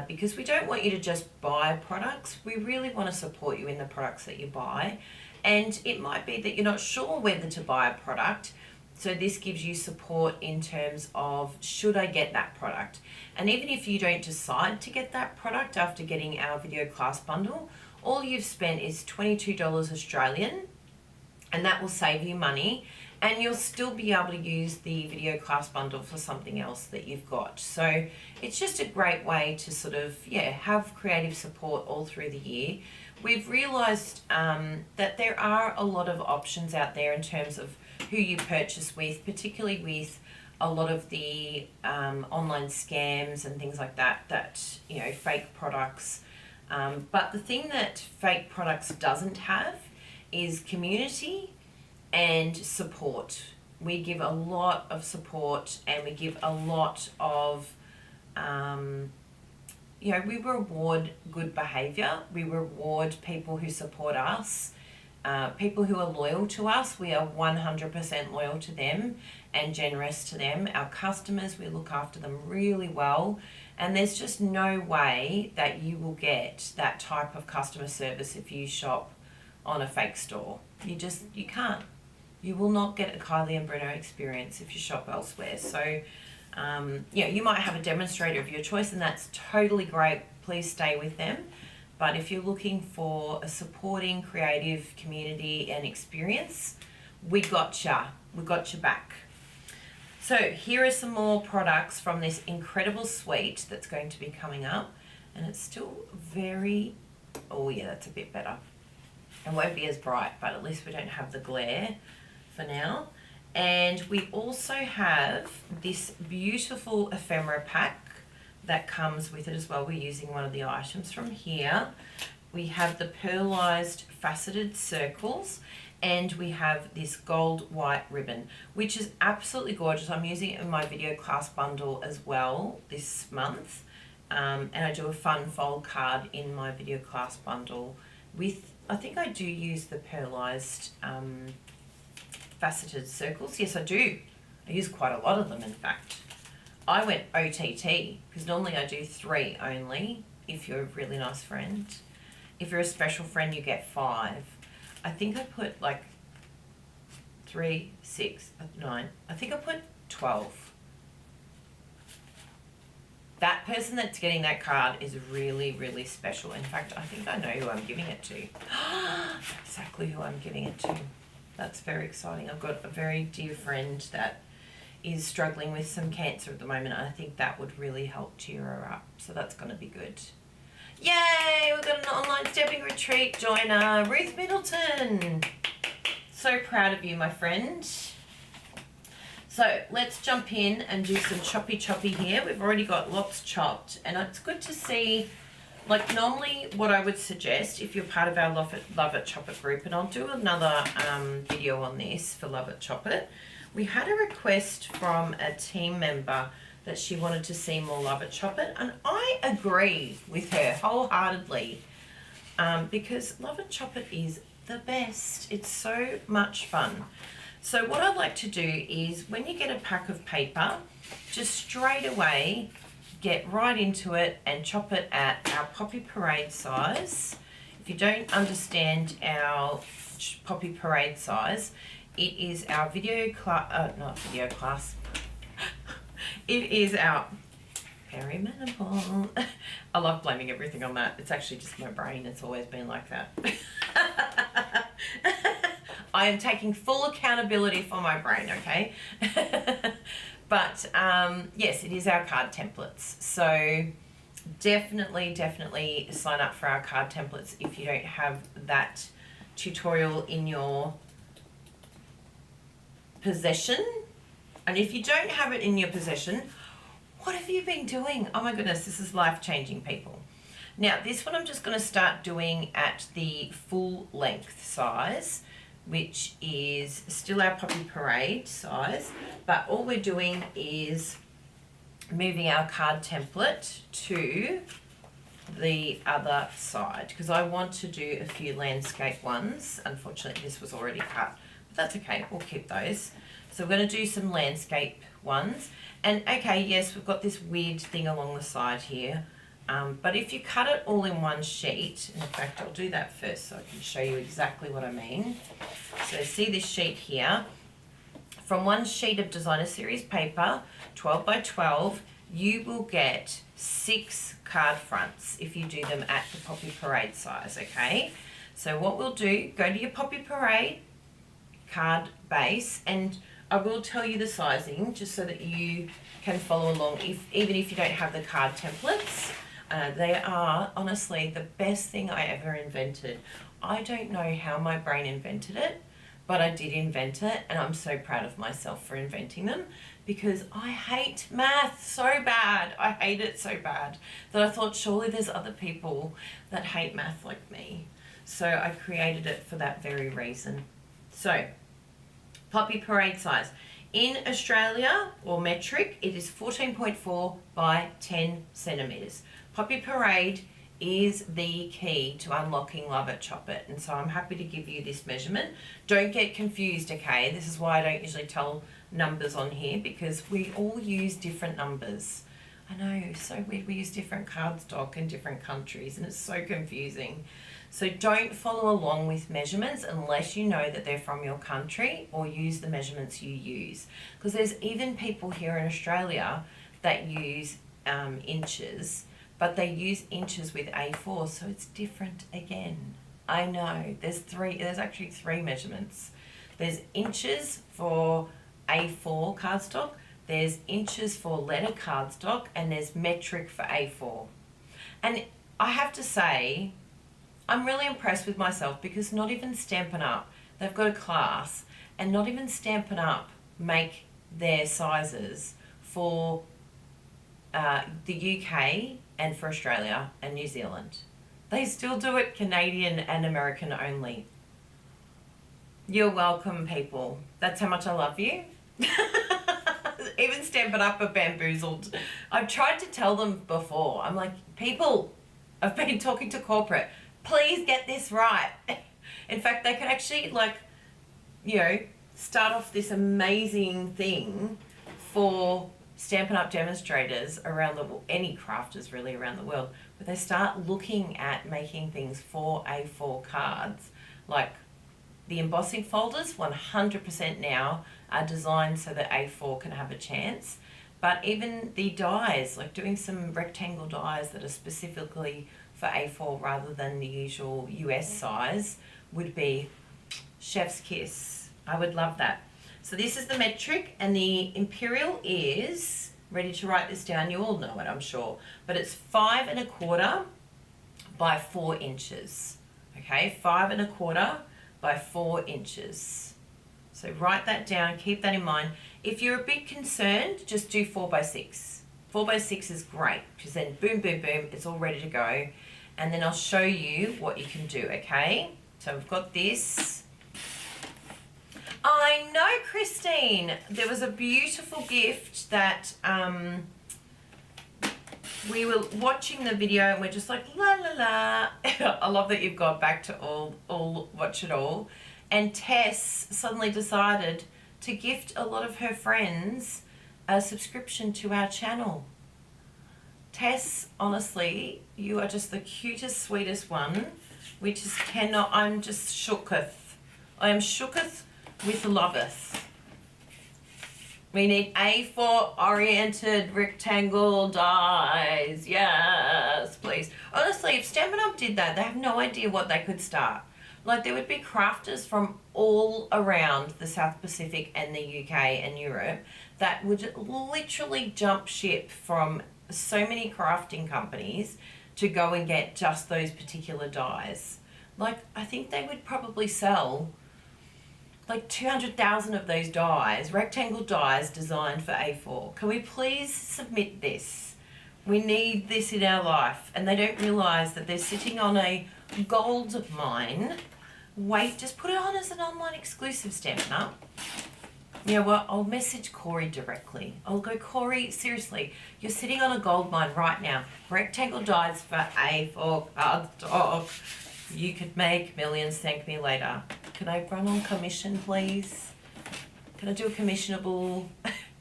because we don't want you to just buy products. We really want to support you in the products that you buy. And it might be that you're not sure whether to buy a product. So this gives you support in terms of, should I get that product? And even if you don't decide to get that product after getting our video class bundle, all you've spent is $22 Australian, and that will save you money, and you'll still be able to use the video class bundle for something else that you've got. So it's just a great way to sort of, have creative support all through the year. We've realised that there are a lot of options out there in terms of who you purchase with, particularly with a lot of the online scams and things like that, fake products. But the thing that fake products doesn't have is community and support. We give a lot of support, and we give a lot of, we reward good behaviour. We reward people who support us. People who are loyal to us, we are 100% loyal to them and generous to them. Our customers, we look after them really well. And there's just no way that you will get that type of customer service if you shop on a fake store. You can't. You will not get a Kylie and Bruno experience if you shop elsewhere. So, you might have a demonstrator of your choice, and that's totally great. Please stay with them. But if you're looking for a supporting, creative community and experience, we got you. We got your back. So here are some more products from this incredible suite that's going to be coming up. And it's still very, that's a bit better. It won't be as bright, but at least we don't have the glare for now. And we also have this beautiful ephemera pack that comes with it as well. We're using one of the items from here. We have the pearlized faceted circles, and we have this gold white ribbon, which is absolutely gorgeous. I'm using it in my video class bundle as well this month. And I do a fun fold card in my video class bundle with, I think I do use the pearlized faceted circles. Yes, I do. I use quite a lot of them, in fact. I went OTT because normally I do 3 only if you're a really nice friend. If you're a special friend, you get 5. I think I put like 3, 6, 9. I think I put 12. That person that's getting that card is really, really special. In fact, I think I know who I'm giving it to. Exactly who I'm giving it to. That's very exciting. I've got a very dear friend that is struggling with some cancer at the moment. I think that would really help cheer her up. So that's going to be good. Yay! We've got an online stamping retreat joiner, Ruth Middleton. So proud of you, my friend. So let's jump in and do some choppy here. We've already got lots chopped, and it's good to see, like normally what I would suggest if you're part of our Love It Chop It group, and I'll do another video on this for Love It Chop It. We had a request from a team member that she wanted to see more Love It, Chop It, and I agree with her wholeheartedly, because Love It, Chop It is the best. It's so much fun. So what I'd like to do is, when you get a pack of paper, just straight away get right into it and chop it at our Poppy Parade size. If you don't understand our Poppy Parade size, it is our video class, not video class, it is our perimenopause. I love blaming everything on that. It's actually just my brain. It's always been like that. I am taking full accountability for my brain, okay? But yes, it is our card templates. So definitely sign up for our card templates if you don't have that tutorial in your possession. And if you don't have it in your possession, what have you been doing? Oh my goodness, this is life-changing, people. Now, this one I'm just going to start doing at the full length size, which is still our Poppy Parade size, but all we're doing is moving our card template to the other side, because I want to do a few landscape ones. Unfortunately, this was already cut, but that's okay, we'll keep those. So we're going to do some landscape ones. And okay, yes, we've got this weird thing along the side here, but if you cut it all in one sheet, in fact, I'll do that first so I can show you exactly what I mean. So see this sheet here, from one sheet of designer series paper, 12 by 12, you will get 6 card fronts if you do them at the Poppy Parade size, okay? So what we'll do, go to your Poppy Parade card base, and I will tell you the sizing just so that you can follow along, even if you don't have the card templates. They are honestly the best thing I ever invented. I don't know how my brain invented it, but I did invent it, and I'm so proud of myself for inventing them, because I hate math so bad. I hate it so bad that I thought surely there's other people that hate math like me. So I created it for that very reason. So Poppy Parade size. In Australia, or metric, it is 14.4 by 10 centimetres. Poppy Parade is the key to unlocking Love It, Chop It. And so I'm happy to give you this measurement. Don't get confused, okay? This is why I don't usually tell numbers on here, because we all use different numbers. I know, so weird. We use different cardstock in different countries, and it's so confusing. So don't follow along with measurements unless you know that they're from your country, or use the measurements you use. Because there's even people here in Australia that use inches, but they use inches with A4, so it's different again. I know, there's actually 3 measurements. There's inches for A4 cardstock, there's inches for letter cardstock, and there's metric for A4. And I have to say, I'm really impressed with myself, because not even Stampin' Up, they've got a class, and not even Stampin' Up make their sizes for the UK and for Australia and New Zealand. They still do it Canadian and American only. You're welcome, people. That's how much I love you. Even Stampin' Up are bamboozled. I've tried to tell them before. I'm like, people, I've been talking to corporate. Please get this right. In fact, they could actually, like, you know, start off this amazing thing for Stampin' Up demonstrators around any crafters really around the world, where they start looking at making things for A4 cards. Like the embossing folders, 100% now are designed so that A4 can have a chance. But even the dies, like doing some rectangle dies that are specifically for A4 rather than the usual US size, would be chef's kiss. I would love that. So this is the metric, and the imperial is, ready to write this down, you all know it I'm sure, but it's 5 1/4 by 4 inches. Okay, 5 1/4 by 4 inches. So write that down, keep that in mind. If you're a bit concerned, just do 4 by 6. 4 by 6 is great, because then boom, boom, boom, it's all ready to go. And then I'll show you what you can do, okay? So we've got this. I know, Christine. There was a beautiful gift that we were watching the video and we're just like, la la la. I love that you've gone back to all watch it all. And Tess suddenly decided to gift a lot of her friends a subscription to our channel. Tess, honestly, you are just the cutest, sweetest one. We just cannot, I'm just shooketh. I am shooketh with loveth. We need A4 oriented rectangle dies. Yes, please. Honestly, if Stampin' Up did that, they have no idea what they could start. Like, there would be crafters from all around the South Pacific and the UK and Europe that would literally jump ship from so many crafting companies to go and get just those particular dies. Like, I think they would probably sell like 200,000 of those dies, rectangle dies designed for A4. Can we please submit this? We need this in our life. And they don't realise that they're sitting on a gold mine. Wait, just put it on as an online exclusive, Stampin' Up. You know what? I'll message Corey directly. I'll go, Corey, seriously, you're sitting on a gold mine right now. Rectangle dies for A4 cardstock. You could make millions, thank me later. Can I run on commission, please? Can I do a commissionable?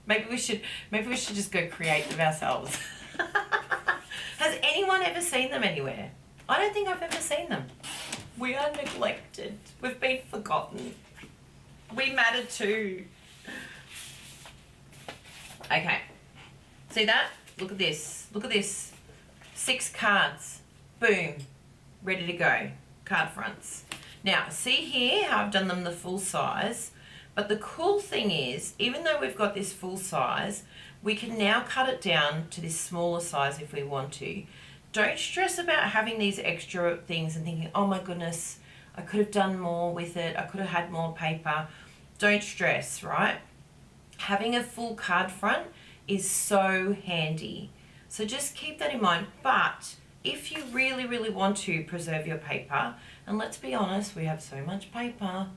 Maybe we should just go create them ourselves. Has anyone ever seen them anywhere? I don't think I've ever seen them. We are neglected. We've been forgotten. We matter too. Okay. See that? Look at this. Look at this. 6 cards. Boom. Ready to go. Card fronts. Now, see here how I've done them the full size, but the cool thing is, even though we've got this full size, we can now cut it down to this smaller size if we want to. Don't stress about having these extra things and thinking, oh my goodness, I could have done more with it, I could have had more paper. Don't stress, right? Having a full card front is so handy. So just keep that in mind, but if you really, really want to preserve your paper, and let's be honest, we have so much paper,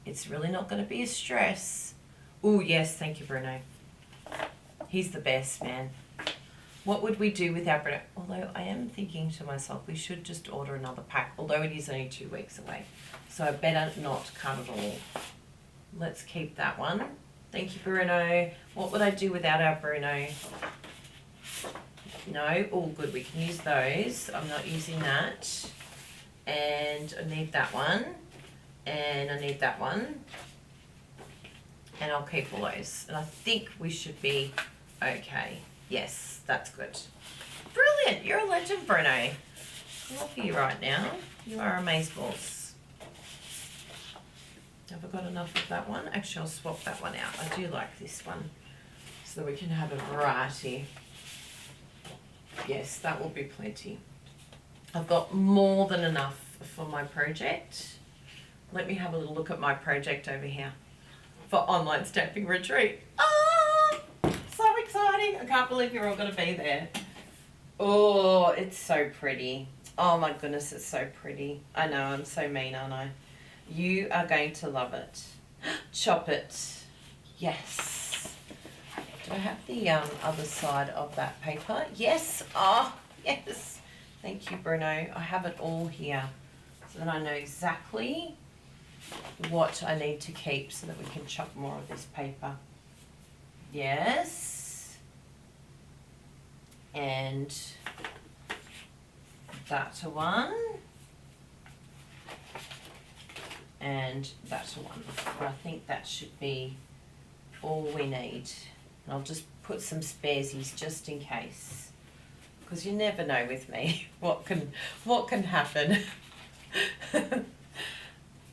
it's really not going to be a stress. Oh, yes, thank you, Bruno. He's the best, man. What would we do without Bruno? Although I am thinking to myself, we should just order another pack, although it is only 2 weeks away. So I better not cut it all. Let's keep that one. Thank you, Bruno. What would I do without our Bruno? No, all good, we can use those. I'm not using that. And I need that one. And I need that one. And I'll keep all those. And I think we should be okay. Yes, that's good. Brilliant, you're a legend, Bruno. I love you right now. You are amazeballs. Have I got enough of that one? Actually, I'll swap that one out. I do like this one. So we can have a variety. Yes, that will be plenty. I've got more than enough for my project. Let me have a little look at my project over here for online stamping retreat. Ah, so exciting. I can't believe you're all going to be there. Oh, it's so pretty. Oh my goodness, it's so pretty. I know, I'm so mean, aren't I? You are going to love it. Chop it. Yes. Do I have the other side of that paper? Yes. Oh, yes. Thank you, Bruno. I have it all here so that I know exactly what I need to keep so that we can chop more of this paper. Yes. And that's one. And that's one. I think that should be all we need. And I'll just put some sparesies just in case, because you never know with me what can happen.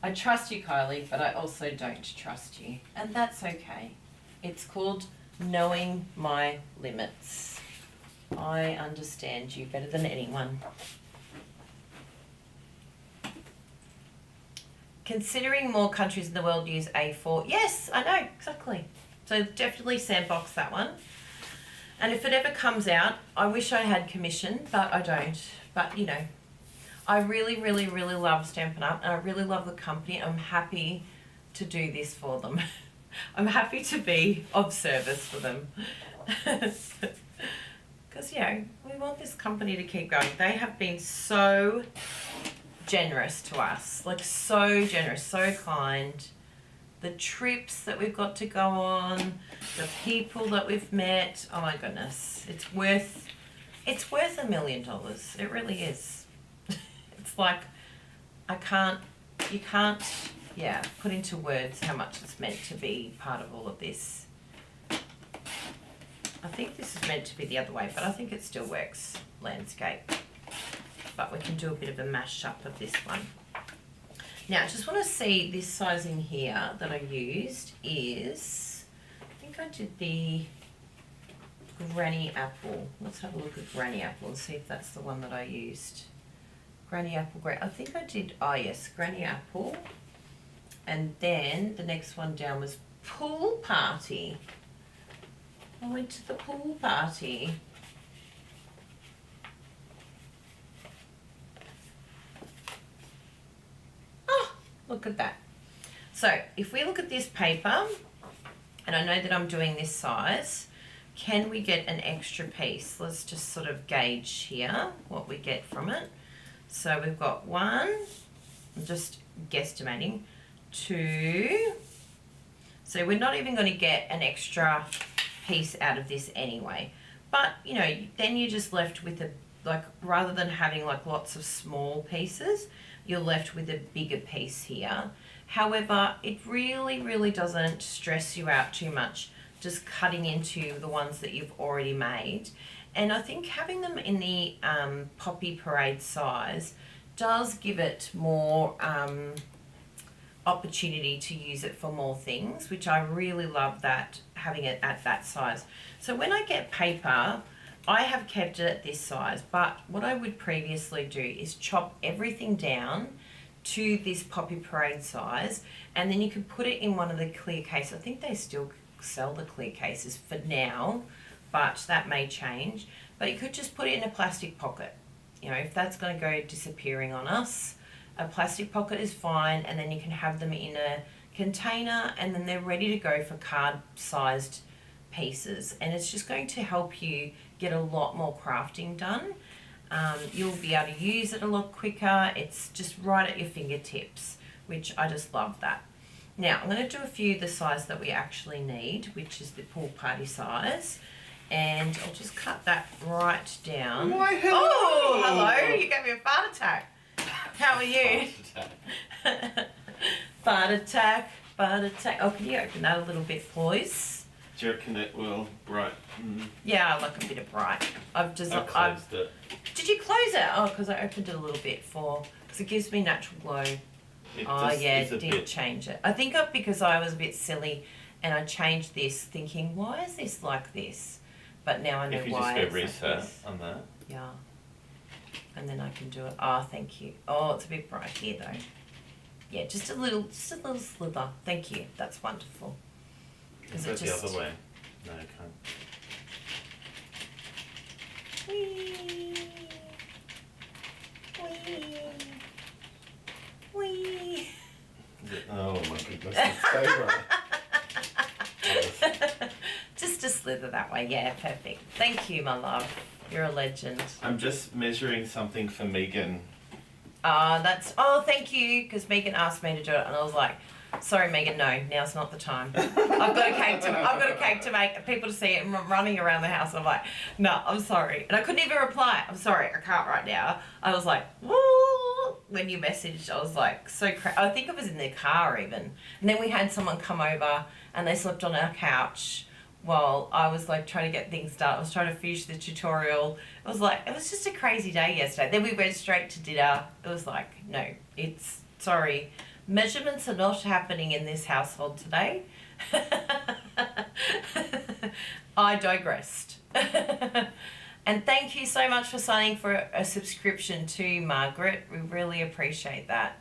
I trust you, Kylie, but I also don't trust you, and that's okay. It's called knowing my limits. I understand you better than anyone. Considering more countries in the world use A4. Yes, I know, exactly. So definitely sandbox that one. And if it ever comes out, I wish I had commission, but I don't. But, you know, I really, really, really love Stampin' Up, and I really love the company. I'm happy to do this for them. I'm happy to be of service for them. Because, you know, we want this company to keep going. They have been so generous to us, like so generous, so kind. The trips that we've got to go on, the people that we've met, oh my goodness, it's worth $1 million. It really is. It's like, you can't, yeah, put into words how much it's meant to be part of all of this. I think this is meant to be the other way, but I think it still works, landscape. But we can do a bit of a mash-up of this one. Now, I just want to see this sizing here that I used is, I think I did the Granny Apple. Let's have a look at Granny Apple and see if that's the one that I used. Granny Apple, I think I did, oh yes, Granny Apple. And then the next one down was Pool Party. I went to the pool party. Oh, look at that. So if we look at this paper, and I know that I'm doing this size, can we get an extra piece? Let's just sort of gauge here what we get from it. So we've got 1, I'm just guesstimating, 2. So we're not even going to get an extra piece out of this anyway. But, you know, then you're just left with a, like, rather than having like lots of small pieces, you're left with a bigger piece here. However, it really, really doesn't stress you out too much just cutting into the ones that you've already made. And I think having them in the Poppy Parade size does give it more opportunity to use it for more things, which I really love that, having it at that size. So when I get paper, I have kept it at this size, but what I would previously do is chop everything down to this Poppy Parade size, and then you could put it in one of the clear cases. I think they still sell the clear cases for now, but that may change. But you could just put it in a plastic pocket. You know, if that's going to go disappearing on us, a plastic pocket is fine, and then you can have them in a container, and then they're ready to go for card-sized pieces. And it's just going to help you get a lot more crafting done. You'll be able to use it a lot quicker. It's just right at your fingertips, which I just love that. Now, I'm going to do a few the size that we actually need, which is the pool party size. And I'll just cut that right down. Why, hello! Oh, hello! You gave me a fart attack. How are you? Fart attack, fart attack. Oh, can you open that a little bit, please? Do you reckon it will? Right. Yeah, I like a bit of bright. I've closed it. Did you close it? Oh, because I opened it a little bit because it gives me natural glow. It did change it. I think because I was a bit silly and I changed this thinking, why is this like this? But now I know why. If you just go reset on that. Yeah. And then I can do it. Oh, thank you. Oh, it's a bit bright here though. Yeah, just a little slither. Thank you. That's wonderful. Is it the other way? No, I can't. Whee! Whee! Whee! Oh my goodness, it's so bright. Just a slither that way. Yeah, perfect. Thank you, my love. You're a legend. I'm just measuring something for Megan. Oh, thank you, because Megan asked me to do it, and I was like, sorry, Megan, no, now's not the time. I've got a cake to make, people to see it, and I'm running around the house. I'm like, no, I'm sorry. And I couldn't even reply. I'm sorry, I can't right now. I was like, woo! When you messaged, I was like, I think I was in the car even. And then we had someone come over, and they slept on our couch while I was like trying to get things done. I was trying to finish the tutorial. It was just a crazy day yesterday. Then we went straight to dinner. It was like, no, sorry. Measurements are not happening in this household today. I digressed. And thank you so much for signing for a subscription too, Margaret. We really appreciate that.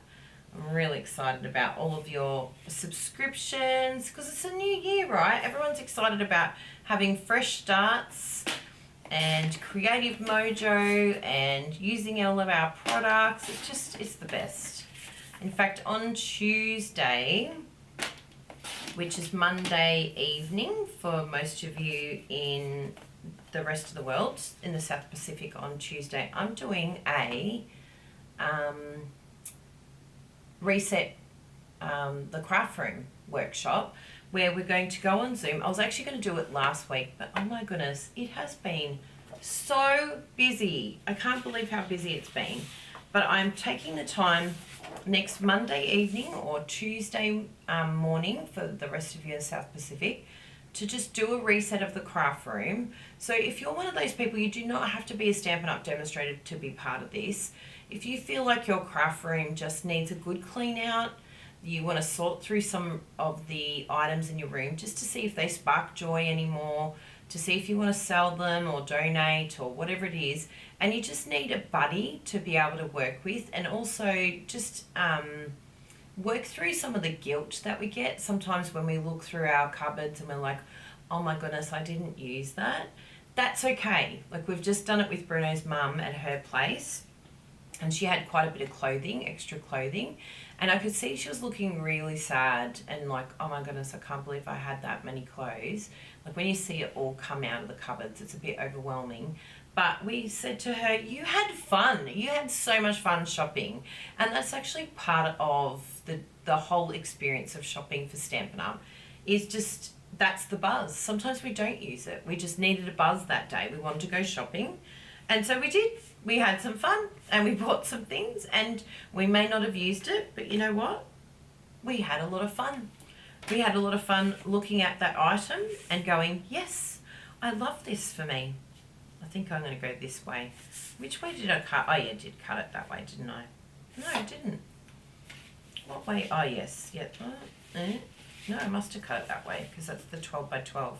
I'm really excited about all of your subscriptions because it's a new year, right? Everyone's excited about having fresh starts and creative mojo and using all of our products. It's the best. In fact, on Tuesday, which is Monday evening for most of you in the rest of the world, in the South Pacific on Tuesday, I'm doing a reset the craft room workshop where we're going to go on Zoom. I was actually going to do it last week, but oh my goodness, it has been so busy. I can't believe how busy it's been. But I'm taking the time next Monday evening or Tuesday morning for the rest of you in South Pacific to just do a reset of the craft room. So if you're one of those people, you do not have to be a Stampin' Up demonstrator to be part of this. If you feel like your craft room just needs a good clean out, you want to sort through some of the items in your room just to see if they spark joy anymore, to see if you want to sell them or donate or whatever it is, and you just need a buddy to be able to work with, and also just work through some of the guilt that we get sometimes when we look through our cupboards and we're like, oh my goodness, I didn't use that. That's okay. Like, we've just done it with Bruno's mum at her place, and she had quite a bit of clothing, extra clothing, and I could see she was looking really sad and like, oh my goodness, I can't believe I had that many clothes. Like, when you see it all come out of the cupboards, it's a bit overwhelming. But we said to her, you had fun. You had so much fun shopping. And that's actually part of the whole experience of shopping for Stampin' Up, is just, that's the buzz. Sometimes we don't use it. We just needed a buzz that day. We wanted to go shopping. And so we did. We had some fun and we bought some things, and we may not have used it, but you know what? We had a lot of fun. We had a lot of fun looking at that item and going, yes, I love this for me. I think I'm going to go this way. Which way did I cut? Oh, yeah, I did cut it that way, didn't I? No, I didn't. What way? Oh, yes. Yeah. No, I must have cut it that way because that's the 12 by 12.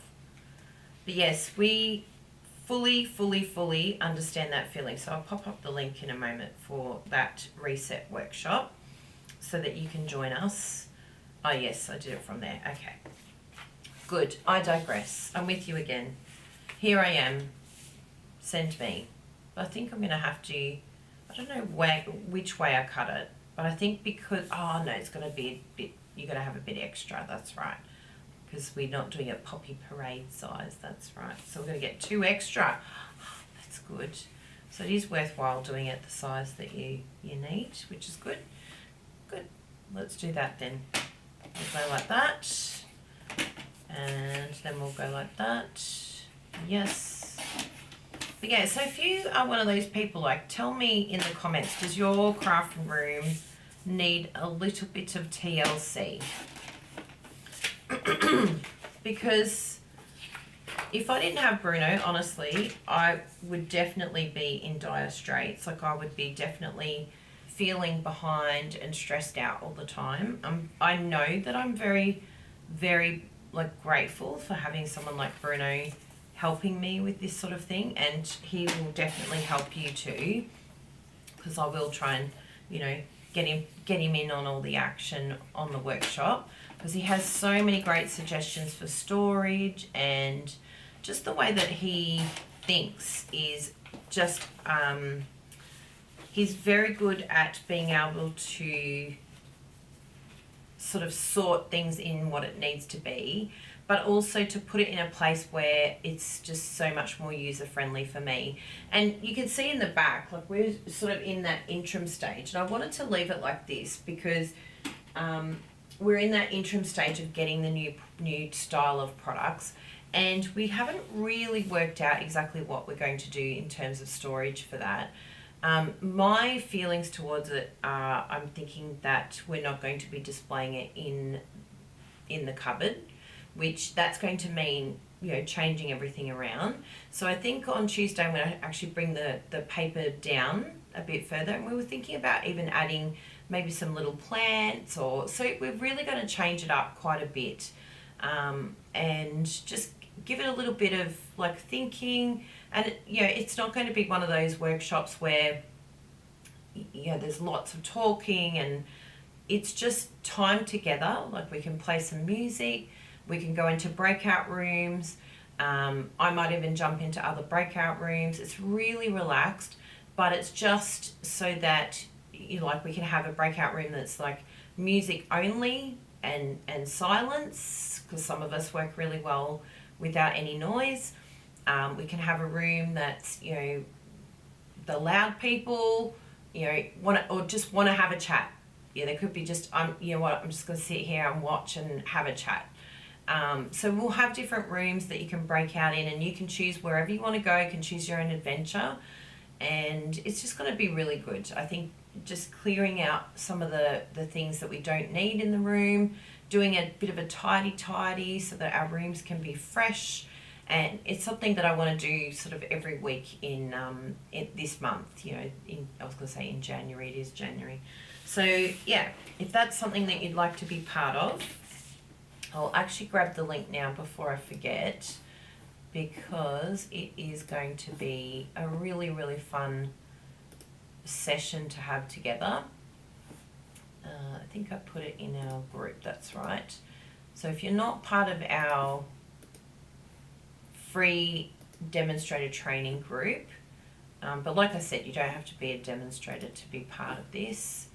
But yes, we fully understand that feeling. So I'll pop up the link in a moment for that reset workshop so that you can join us. Oh, yes, I did it from there. Okay. Good. I digress. I'm with you again. Here I am. Send me. I think I'm going to have to, I don't know which way I cut it, but I think because, oh no, it's going to be a bit, you're going to have a bit extra, that's right. Because we're not doing a poppy parade size, that's right. So we're going to get 2 extra. Oh, that's good. So it is worthwhile doing it the size that you need, which is good. Good. Let's do that then. We'll go like that. And then we'll go like that. Yes. But yeah, so if you are one of those people, like, tell me in the comments, does your craft room need a little bit of TLC? Because if I didn't have Bruno, honestly, I would definitely be in dire straits. Like, I would be definitely feeling behind and stressed out all the time. I know that I'm very, very, like, grateful for having someone like Bruno helping me with this sort of thing, and he will definitely help you too, because I will try and, you know, get him in on all the action on the workshop, because he has so many great suggestions for storage, and just the way that he thinks is just he's very good at being able to sort of sort things in what it needs to be, but also to put it in a place where it's just so much more user-friendly for me. And you can see in the back, like, we're sort of in that interim stage. And I wanted to leave it like this because we're in that interim stage of getting the new style of products. And we haven't really worked out exactly what we're going to do in terms of storage for that. My feelings towards it are, I'm thinking that we're not going to be displaying it in the cupboard, which that's going to mean, you know, changing everything around. So I think on Tuesday I'm going to actually bring the paper down a bit further, and we were thinking about even adding maybe some little plants, so we're really going to change it up quite a bit, and just give it a little bit of, like, thinking. And you know, it's not going to be one of those workshops where, you know, there's lots of talking, and it's just time together. Like, we can play some music, we can go into breakout rooms, I might even jump into other breakout rooms. It's really relaxed, but it's just so that, you know, like, we can have a breakout room that's like music only and silence, because some of us work really well without any noise. We can have a room that's, you know, the loud people, you know, just want to have a chat. Yeah, there could be just, you know what, I'm just going to sit here and watch and have a chat. So we'll have different rooms that you can break out in, and you can choose wherever you want to go. You can choose your own adventure, and it's just going to be really good. I think just clearing out some of the things that we don't need in the room, doing a bit of a tidy so that our rooms can be fresh. And it's something that I want to do sort of every week in this month, you know, I was going to say in January, it is January. So yeah, if that's something that you'd like to be part of, I'll actually grab the link now before I forget, because it is going to be a really, really fun session to have together. I think I put it in our group, that's right. So if you're not part of our free demonstrator training group, but like I said, you don't have to be a demonstrator to be part of this,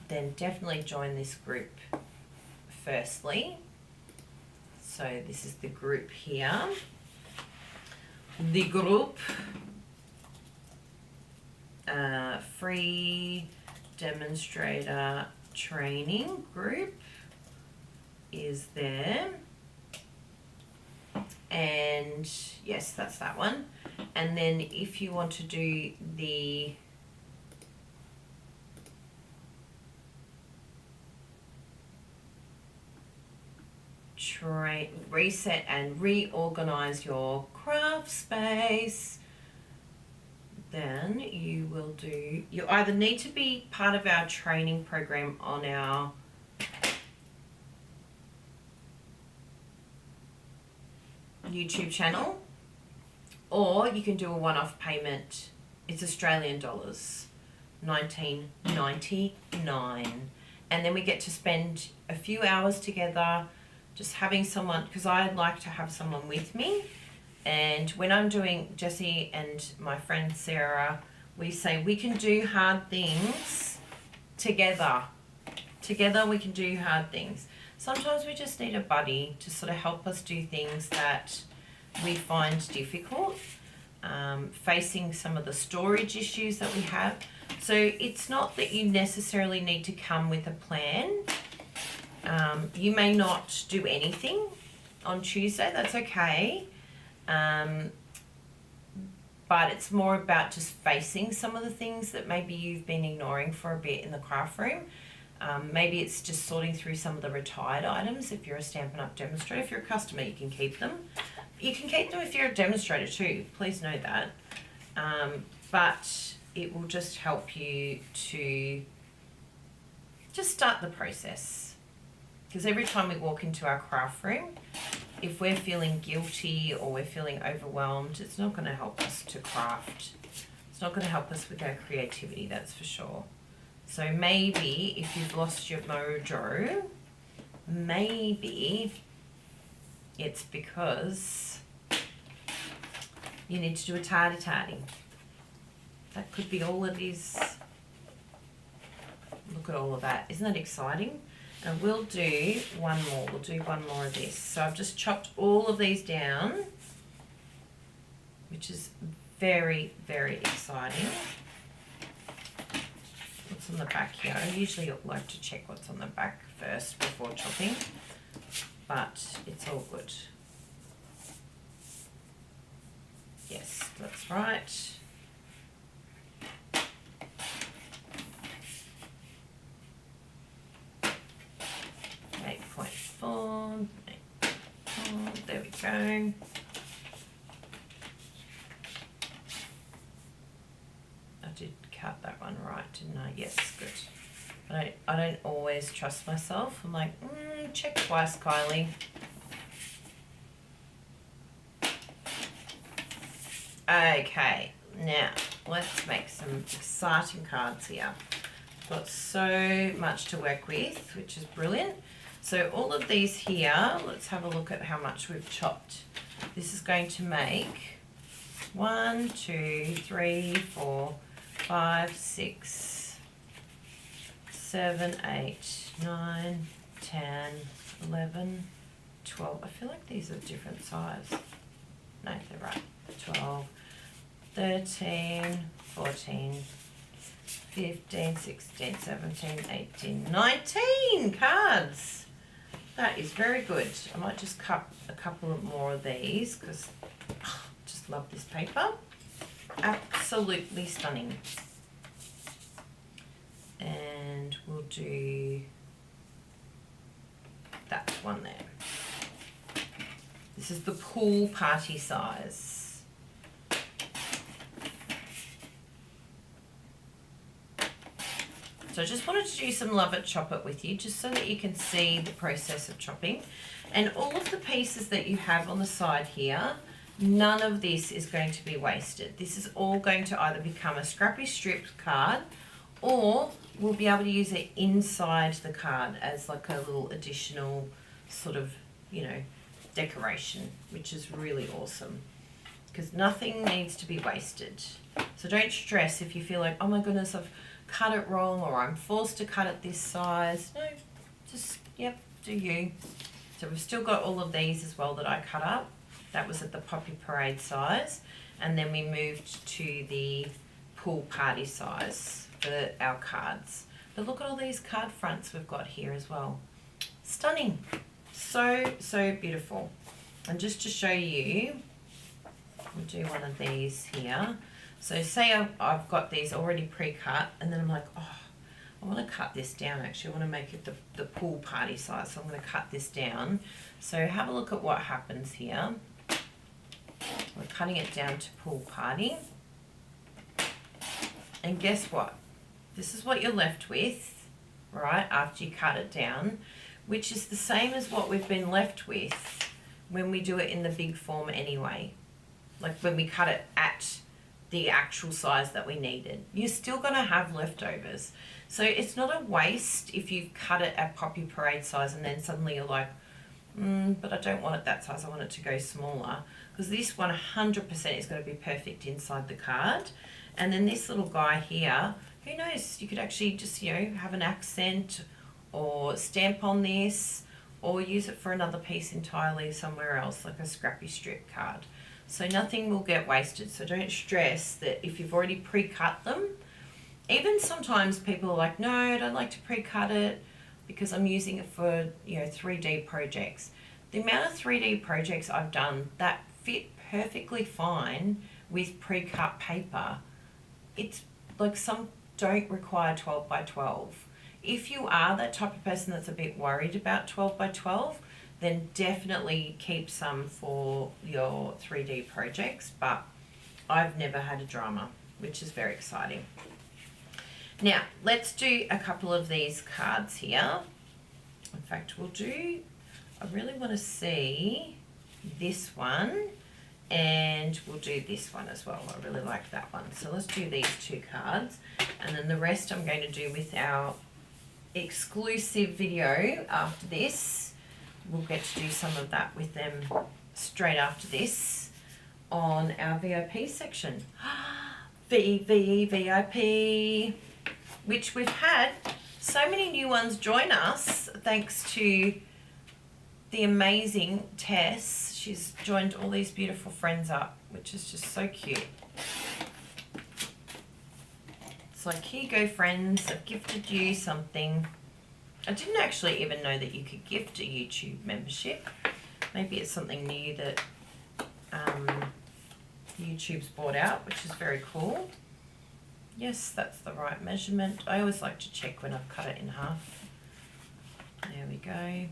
then definitely join this group firstly. So this is the group here, the group free demonstrator training group is there. And yes, that's that one. And then if you want to do the reset and reorganize your craft space, then you will do, you either need to be part of our training program on our YouTube channel, or you can do a one-off payment. It's Australian dollars, $19.99, and then we get to spend a few hours together just having someone, because I'd like to have someone with me. And when I'm doing, Jessie and my friend Sarah, we say we can do hard things together. Together we can do hard things. Sometimes we just need a buddy to sort of help us do things that we find difficult, facing some of the storage issues that we have. So it's not that you necessarily need to come with a plan. You may not do anything on Tuesday, that's okay. But it's more about just facing some of the things that maybe you've been ignoring for a bit in the craft room. Maybe it's just sorting through some of the retired items. If you're a Stampin' Up demonstrator, if you're a customer, you can keep them. You can keep them if you're a demonstrator too, please know that. But it will just help you to just start the process. Because every time we walk into our craft room, if we're feeling guilty or we're feeling overwhelmed, it's not going to help us to craft. It's not going to help us with our creativity, that's for sure. So maybe if you've lost your mojo, maybe it's because you need to do a tardy. That could be all it is. Look at all of that. Isn't that exciting? And we'll do one more. We'll do one more of this. So I've just chopped all of these down, which is very, very exciting. What's on the back here? I usually like to check what's on the back first before chopping, but it's all good. Yes, that's right. 8.4, there we go. I did cut that one right, didn't I? Yes, good. I don't always trust myself. I'm like, check twice, Kylie. Okay, now let's make some exciting cards here. Got so much to work with, which is brilliant. So all of these here, let's have a look at how much we've chopped. This is going to make 1, 2, 3, 4, 5, 6, 7, 8, 9, 10, 11, 12. I feel like these are different size. No, they're right. 12, 13, 14, 15, 16, 17, 18, 19 cards. That is very good. I might just cut a couple more of these because I just love this paper. Absolutely stunning. And we'll do that one there. This is the pool party size. So I just wanted to do some Love It, Chop It with you, just so that you can see the process of chopping. And all of the pieces that you have on the side here, none of this is going to be wasted. This is all going to either become a scrappy stripped card, or we'll be able to use it inside the card as like a little additional sort of, you know, decoration, which is really awesome. Because nothing needs to be wasted. So don't stress if you feel like, oh my goodness, I've cut it wrong, or I'm forced to cut it this size. No, just, yep, do you. So we've still got all of these as well that I cut up. That was at the Poppy Parade size. And then we moved to the pool party size for our cards. But look at all these card fronts we've got here as well. Stunning. So, so beautiful. And just to show you, we'll do one of these here. So say I've got these already pre-cut, and then I'm like, oh, I want to cut this down actually. I want to make it the pool party size, so I'm going to cut this down. So have a look at what happens here. We're cutting it down to pool party. And guess what? This is what you're left with, right, after you cut it down, which is the same as what we've been left with when we do it in the big form anyway. Like when we cut it at the actual size that we needed. You're still going to have leftovers. So it's not a waste if you cut it at Poppy Parade size and then suddenly you're like, but I don't want it that size, I want it to go smaller. Because this 100% is going to be perfect inside the card. And then this little guy here, who knows, you could actually just, you know, have an accent or stamp on this, or use it for another piece entirely somewhere else, like a scrappy strip card. So nothing will get wasted. So don't stress that if you've already pre-cut them. Even sometimes people are like, no, I don't like to pre-cut it because I'm using it for, you know, 3D projects. The amount of 3D projects I've done that fit perfectly fine with pre-cut paper, it's like some don't require 12 by 12. If you are that type of person that's a bit worried about 12 by 12, then definitely keep some for your 3D projects, but I've never had a drama, which is very exciting. Now, let's do a couple of these cards here. In fact, I really want to see this one, and we'll do this one as well. I really like that one. So let's do these two cards, and then the rest I'm going to do with our exclusive video after this. We'll get to do some of that with them straight after this on our VIP section. VIP, which we've had so many new ones join us thanks to the amazing Tess. She's joined all these beautiful friends up, which is just so cute. It's like, here you go, friends, I've gifted you something. I didn't actually even know that you could gift a YouTube membership. Maybe it's something new that YouTube's brought out, which is very cool. Yes, that's the right measurement. I always like to check when I've cut it in half. There we go.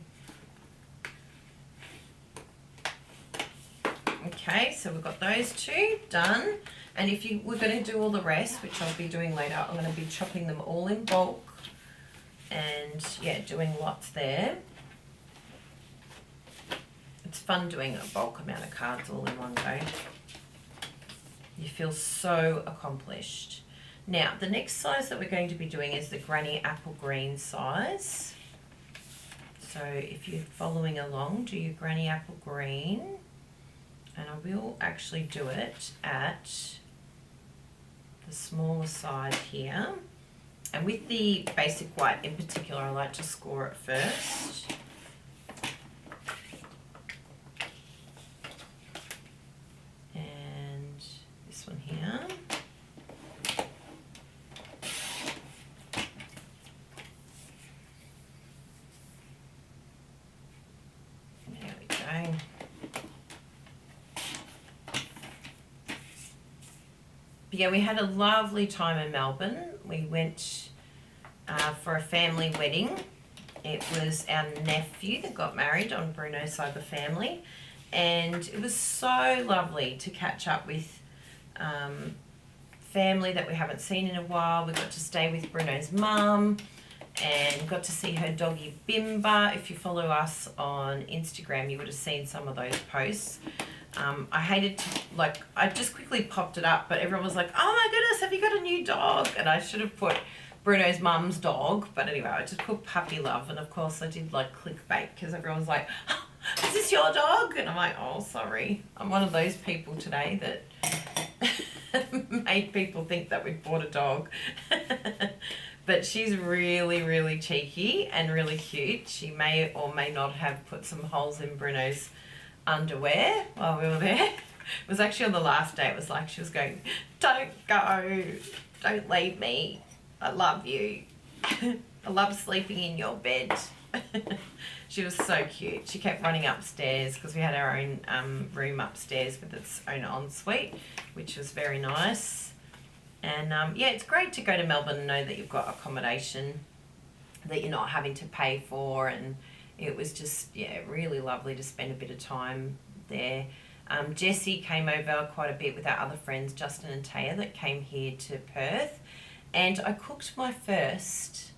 Okay, so we've got those two done. And if we're going to do all the rest, which I'll be doing later, I'm going to be chopping them all in bulk. And yeah, doing lots there. It's fun doing a bulk amount of cards all in one go. You feel so accomplished. Now, the next size that we're going to be doing is the Granny Apple Green size. So if you're following along, do your Granny Apple Green. And I will actually do it at the smaller side here. And with the basic white in particular, I like to score it first. And this one here. There we go. But yeah, we had a lovely time in Melbourne. We went for a family wedding. It was our nephew that got married on Bruno's side of the family, and it was so lovely to catch up with family that we haven't seen in a while. We got to stay with Bruno's mum and got to see her doggy Bimba. If you follow us on Instagram, you would have seen some of those posts. I hated to, like, I just quickly popped it up, but everyone was like, oh my goodness, have you got a new dog? And I should have put Bruno's mum's dog, but anyway, I just put Puppy Love, and of course I did like clickbait because everyone was like, oh, is this your dog? And I'm like, oh, sorry. I'm one of those people today that made people think that we'd bought a dog. But she's really, really cheeky and really cute. She may or may not have put some holes in Bruno's underwear while we were there. It was actually on the last day. It was like she was going, don't go, don't leave me, I love you. I love sleeping in your bed. She was so cute. She kept running upstairs because we had our own room upstairs with its own ensuite, which was very nice. And yeah, it's great to go to Melbourne and know that you've got accommodation that you're not having to pay for, and it was just, yeah, really lovely to spend a bit of time there. Jessie came over quite a bit with our other friends, Justin and Taya, that came here to Perth. And I cooked my first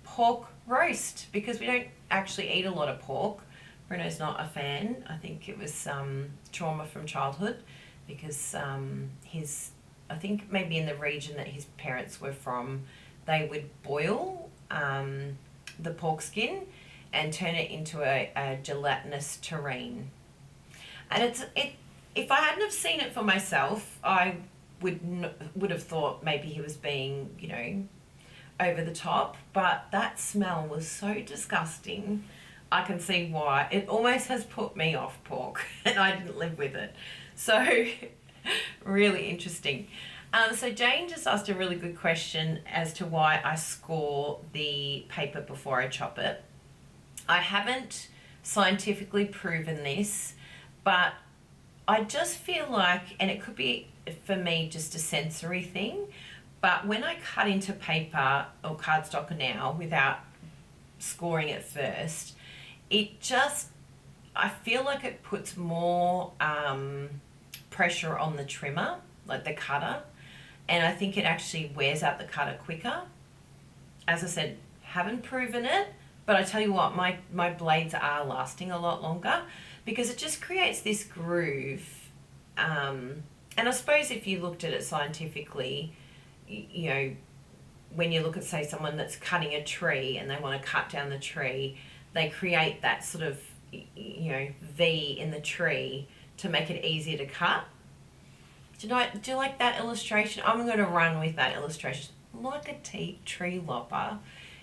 pork roast because we don't actually eat a lot of pork. Bruno's not a fan. I think it was trauma from childhood because I think maybe in the region that his parents were from, they would boil the pork skin and turn it into a gelatinous terrine. And if I hadn't have seen it for myself, I would have thought maybe he was being, you know, over the top. But that smell was so disgusting. I can see why. It almost has put me off pork, and I didn't live with it. So really interesting. So Jane just asked a really good question as to why I score the paper before I chop it. I haven't scientifically proven this, but I just feel like, and it could be for me just a sensory thing, but when I cut into paper or cardstock now without scoring it first, I feel like it puts more pressure on the trimmer, like the cutter, and I think it actually wears out the cutter quicker. As I said, haven't proven it, but I tell you what, my blades are lasting a lot longer because it just creates this groove. And I suppose if you looked at it scientifically, you know, when you look at, say, someone that's cutting a tree and they want to cut down the tree, they create that sort of, you know, V in the tree to make it easier to cut. Do you like that illustration? I'm going to run with that illustration. Like a tree lopper.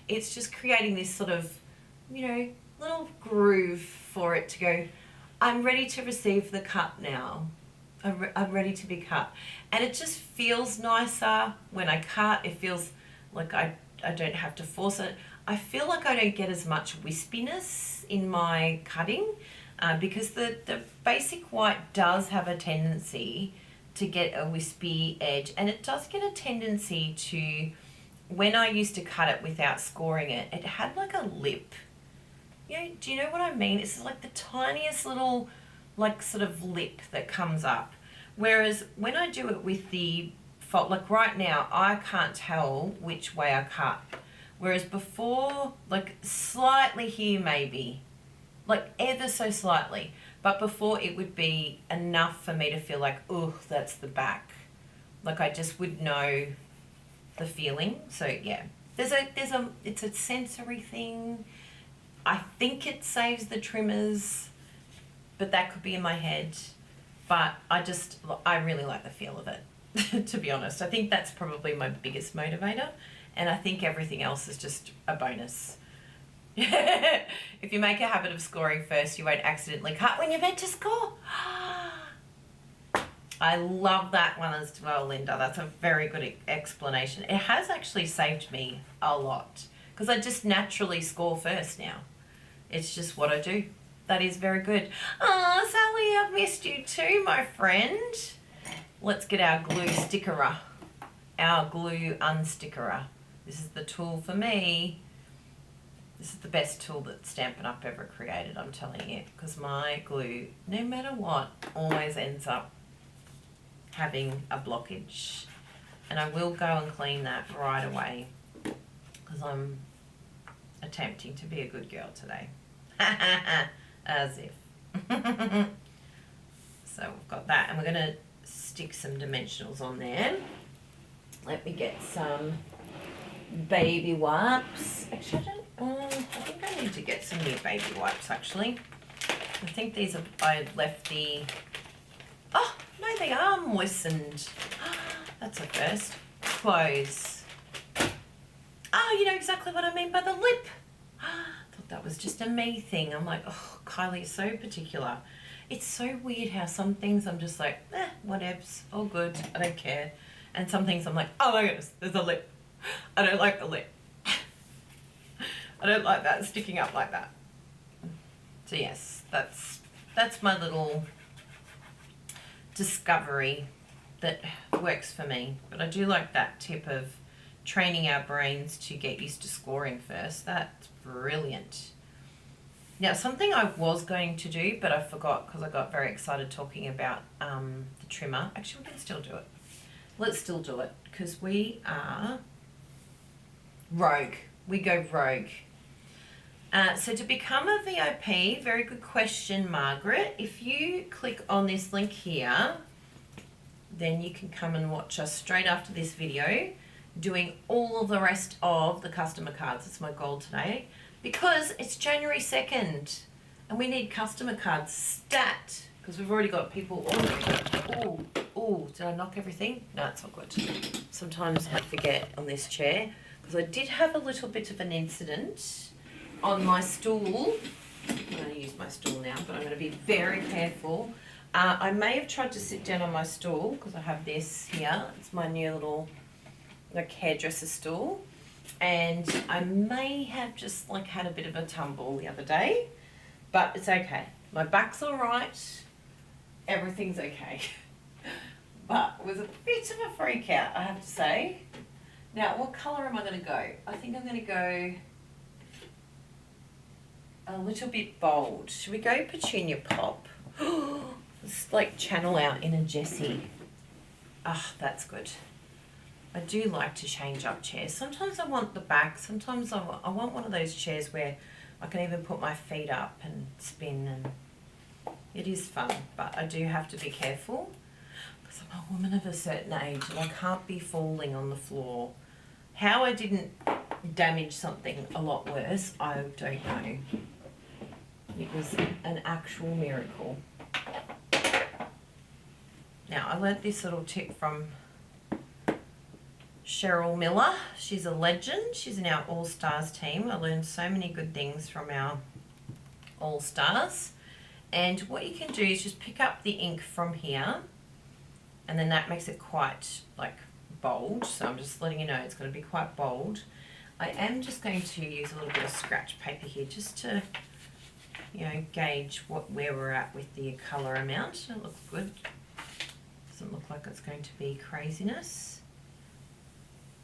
It's just creating this sort of, you know, little groove for it to go, I'm ready to receive the cut now. I'm ready to be cut. And it just feels nicer when I cut. It feels like I don't have to force it. I feel like I don't get as much wispiness in my cutting because the basic white does have a tendency to get a wispy edge, and it does get a tendency to, when I used to cut it without scoring it, it had like a lip. You know, do you know what I mean? It's like the tiniest little, like, sort of lip that comes up. Whereas when I do it with the fold, like right now, I can't tell which way I cut. Whereas before, like slightly here maybe, like ever so slightly. But before it would be enough for me to feel like, oh, that's the back. Like I just would know the feeling. So yeah, it's a sensory thing. I think it saves the trimmers, but that could be in my head. But I really like the feel of it. to be honest. I think that's probably my biggest motivator, and I think everything else is just a bonus. If you make a habit of scoring first, you won't accidentally cut when you're meant to score. I love that one as well, Linda. That's a very good explanation. It has actually saved me a lot because I just naturally score first now. It's just what I do. That is very good. Oh, Sally, I've missed you too, my friend. Let's get our glue stickerer, our glue unstickerer. This is the tool for me. This is the best tool that Stampin' Up ever created, I'm telling you, because my glue, no matter what, always ends up having a blockage. And I will go and clean that right away because I'm attempting to be a good girl today. As if. So we've got that, and we're going to stick some dimensionals on there. Let me get some baby wipes. Actually, I think I need to get some new baby wipes, actually. I think these are, I left the, oh, no, they are moistened. That's a first. Close. Oh, you know exactly what I mean by the lip. I thought that was just a me thing. I'm like, oh, Kylie is so particular. It's so weird how some things I'm just like, whatevs, all good, I don't care. And some things I'm like, oh my goodness, there's a lip. I don't like the lip. I don't like that sticking up like that. So yes, that's my little discovery that works for me. But I do like that tip of training our brains to get used to scoring first. That's brilliant. Now, something I was going to do, but I forgot because I got very excited talking about the trimmer. Actually, we can still do it. Let's still do it because we are rogue. We go rogue. So to become a VIP, very good question, Margaret. If you click on this link here, then you can come and watch us straight after this video doing all of the rest of the customer cards. It's my goal today because it's January 2nd and we need customer cards stat because we've already got people ordering. Oh, did I knock everything? No, it's all good. Sometimes I forget on this chair because I did have a little bit of an incident on my stool. I'm going to use my stool now, but I'm going to be very careful. I may have tried to sit down on my stool because I have this here. It's my new little hairdresser stool. And I may have just had a bit of a tumble the other day, but it's okay. My back's all right. Everything's okay. But it was a bit of a freak out, I have to say. Now, what colour am I going to go? I think I'm going to go a little bit bold. Should we go Petunia Pop? Let's channel our inner Jessie. Ah, that's good. I do like to change up chairs. Sometimes I want the back. Sometimes I want one of those chairs where I can even put my feet up and spin, and it is fun. But I do have to be careful because I'm a woman of a certain age and I can't be falling on the floor. How I didn't damage something a lot worse, I don't know. It was an actual miracle. Now, I learnt this little tip from Cheryl Miller. She's a legend. She's in our All Stars team. I learned so many good things from our All Stars. And what you can do is just pick up the ink from here, and then that makes it quite bold. So I'm just letting you know it's going to be quite bold. I am just going to use a little bit of scratch paper here just to, gauge where we're at with the colour amount. It looks good. Doesn't look like it's going to be craziness.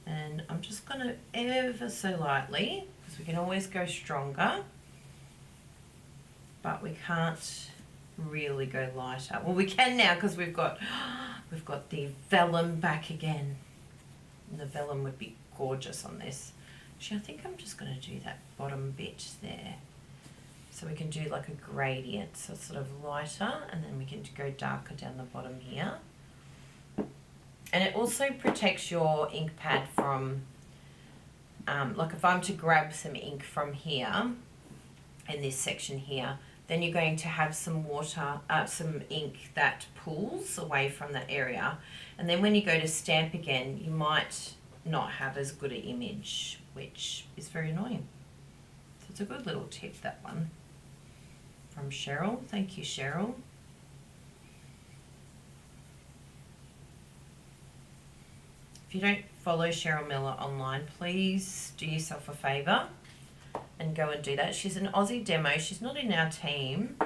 And I'm just going to ever so lightly, because we can always go stronger, but we can't really go lighter. Well, we can now because we've got the vellum back again. And the vellum would be gorgeous on this. Actually, I think I'm just going to do that bottom bit there. So we can do a gradient, so it's sort of lighter, and then we can go darker down the bottom here. And it also protects your ink pad from, if I'm to grab some ink from here, in this section here, then you're going to have some water, some ink that pulls away from that area. And then when you go to stamp again, you might not have as good an image, which is very annoying. So it's a good little tip, that one. From Cheryl. Thank you, Cheryl. If you don't follow Cheryl Miller online, please do yourself a favour and go and do that. She's an Aussie demo. She's not in our team,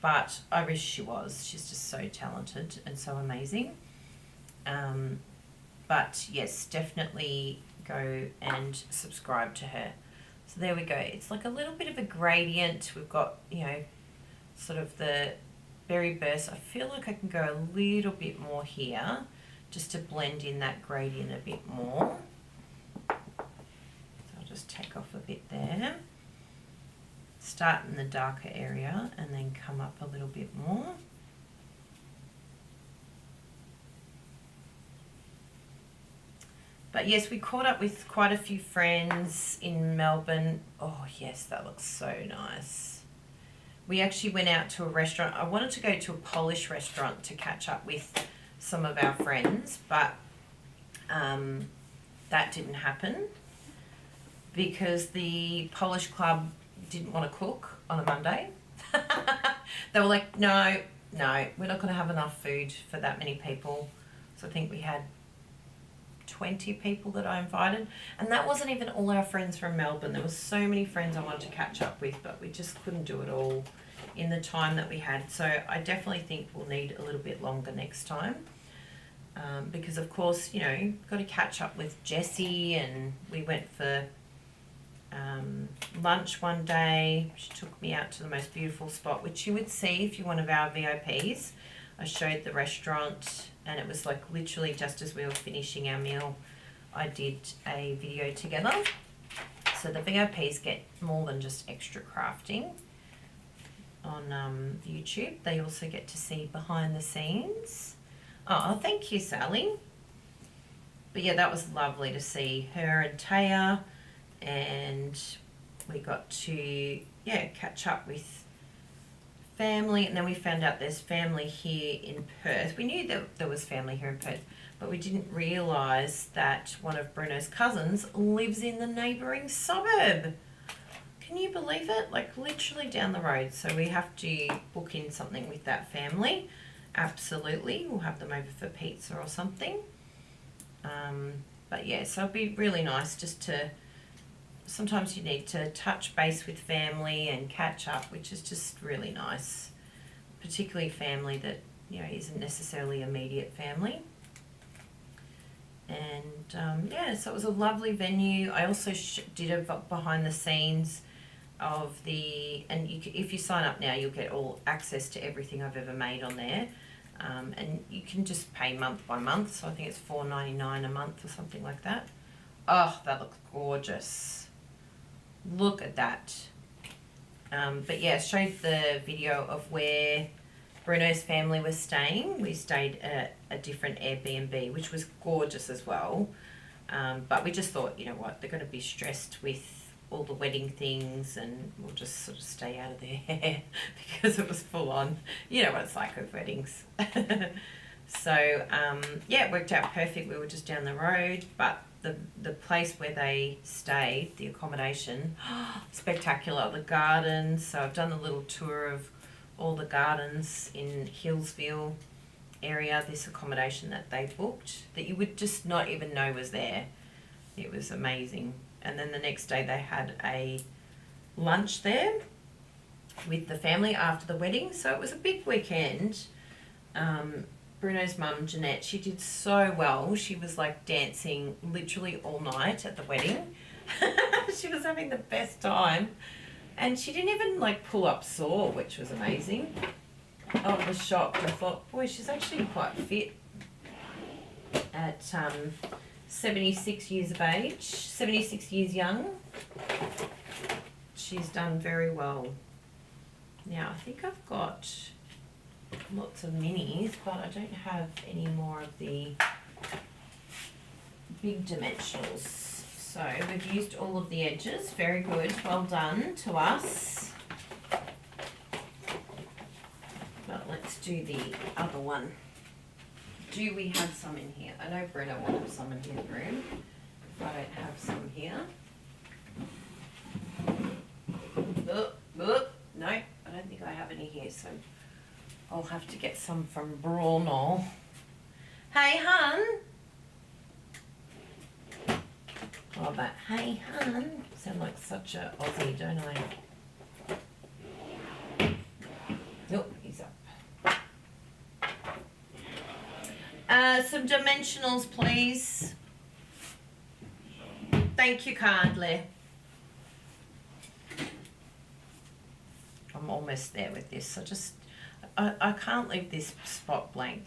but I wish she was. She's just so talented and so amazing. But yes, definitely go and subscribe to her. So there we go. It's like a little bit of a gradient. We've got, you know, sort of the berry burst. I feel like I can go a little bit more here just to blend in that gradient a bit more. So I'll just take off a bit there. Start in the darker area and then come up a little bit more. But yes, we caught up with quite a few friends in Melbourne. Oh yes, that looks so nice. We actually went out to a restaurant. I wanted to go to a Polish restaurant to catch up with some of our friends, but that didn't happen because the Polish club didn't want to cook on a Monday. They were like, no, we're not going to have enough food for that many people. So I think we had 20 people that I invited, and that wasn't even all our friends from Melbourne. There was so many friends I wanted to catch up with, but we just couldn't do it all in the time that we had. So I definitely think we'll need a little bit longer next time, because of course, you know, got to catch up with Jessie, and we went for lunch one day. She took me out to the most beautiful spot, which you would see if you're one of our VIPs. I showed the restaurant, and it was like literally just as we were finishing our meal, I did a video together. So the VIPs get more than just extra crafting on YouTube. They also get to see behind the scenes. Oh, thank you, Sally. But yeah, that was lovely to see her and Taya, and we got to, yeah, catch up with family, and then we found out there's family here in Perth. We knew that there was family here in Perth, but we didn't realise that one of Bruno's cousins lives in the neighbouring suburb. Can you believe it? Like literally down the road. So we have to book in something with that family. Absolutely. We'll have them over for pizza or something. But yeah, so it'd be really nice just to, sometimes you need to touch base with family and catch up, which is just really nice, particularly family that, you know, isn't necessarily immediate family. And yeah, so it was a lovely venue. I also did a behind the scenes of the, and if you sign up now, you'll get all access to everything I've ever made on there. And you can just pay month by month, so I think it's $4.99 a month or something like that. Oh, that looks gorgeous. Look at that. But yeah, showed the video of where Bruno's family was staying. We stayed at a different Airbnb, which was gorgeous as well. But we just thought, you know what, they're going to be stressed with all the wedding things, and we'll just sort of stay out of there because it was full on. You know what it's like with weddings. So yeah, it worked out perfect. We were just down the road, but the place where they stayed, the accommodation, spectacular. The gardens. So I've done a little tour of all the gardens in Hillsville area. This accommodation that they booked, that you would just not even know was there. It was amazing. And then the next day they had a lunch there with the family after the wedding. So it was a big weekend. Bruno's mum, Jeanette, she did so well. She was like dancing literally all night at the wedding. She was having the best time. And she didn't even like pull up sore, which was amazing. I was shocked. I thought, boy, she's actually quite fit at 76 years of age, 76 years young. She's done very well. Now, I think I've got lots of minis, but I don't have any more of the big dimensionals. So we've used all of the edges. Very good. Well done to us. do the other one. Do we have some in here? I know Brenda will have some in his room. If I don't have some here. No, I don't think I have any here, so I'll have to get some from Bruno. Hey, hun. Oh, but hey, hun. Sound like such a Aussie, don't I? Oh, he's up. Some dimensionals, please. Thank you kindly. I'm almost there with this. I can't leave this spot blank.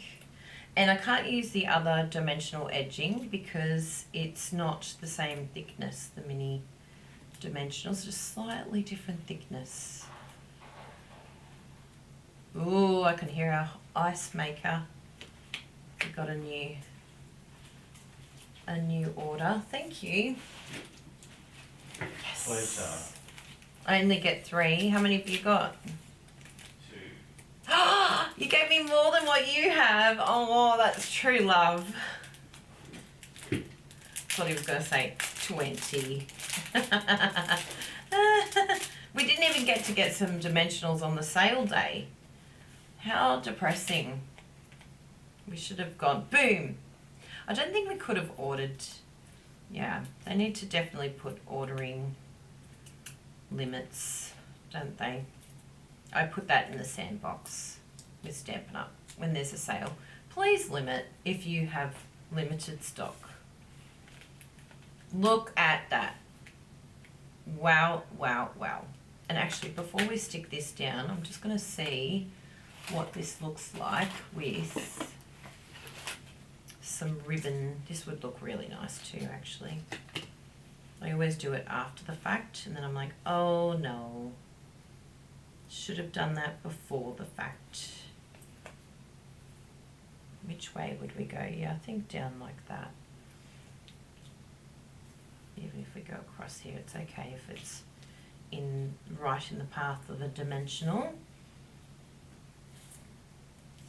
And I can't use the other dimensional edging because it's not the same thickness, the mini dimensionals, just slightly different thickness. Ooh, I can hear our ice maker. We got a new order. Thank you. Yes. Pleasure. I only get 3. How many have you got? 2. You gave me more than what you have. Oh, that's true love. Thought he was going to say 20. We didn't even get to get some dimensionals on the sale day. How depressing. We should have gone, boom. I don't think we could have ordered. Yeah, they need to definitely put ordering limits, don't they? I put that in the sandbox with Stampin' Up when there's a sale. Please limit if you have limited stock. Look at that. Wow, wow, wow. And actually, before we stick this down, I'm just going to see what this looks like with some ribbon. This would look really nice too, actually. I always do it after the fact, and then I'm like, oh no. Should have done that before the fact. Which way would we go? Yeah, I think down like that. Even if we go across here, it's okay if it's right in the path of a dimensional.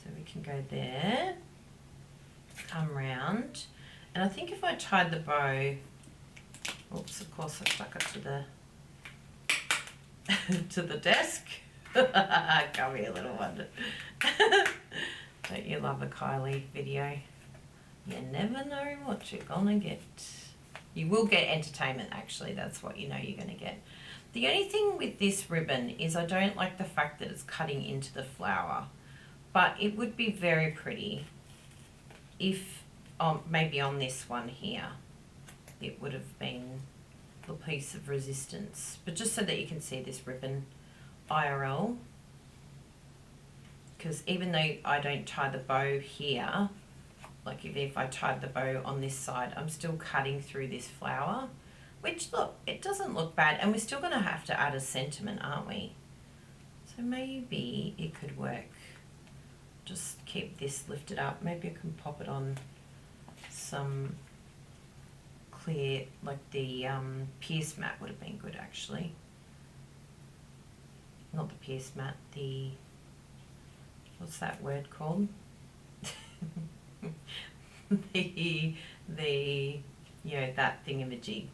So we can go there, come round, and I think if I tied the bow, oops, of course I stuck it to the desk. Come here, little one. Don't you love a Kylie video? You never know what you're gonna get. You will get entertainment, actually. That's what you know you're gonna get. The only thing with this ribbon is I don't like the fact that it's cutting into the flower, but it would be very pretty if maybe on this one here it would have been a piece of resistance, but just so that you can see this ribbon IRL, because even though I don't tie the bow here, like if I tied the bow on this side, I'm still cutting through this flower, which look, it doesn't look bad, and we're still going to have to add a sentiment, aren't we? So maybe it could work. Just keep this lifted up. Maybe I can pop it on some clear, like the pierce mat would have been good, actually. Not the pierce mat, the, what's that word called? the you know, that thingamajig.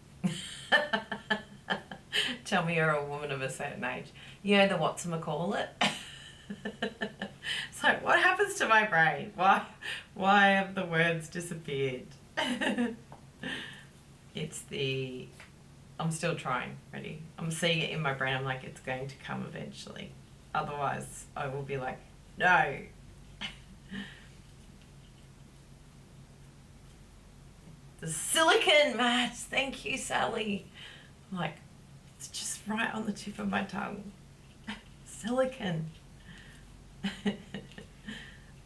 Tell me you're a woman of a certain age. You know, the whatchamacallit? So what happens to my brain? Why have the words disappeared? It's the, I'm still trying. Ready? I'm seeing it in my brain. I'm like, it's going to come eventually. Otherwise, I will be like, no. The silicone mat. Thank you, Sally. I'm like, it's just right on the tip of my tongue. Silicone.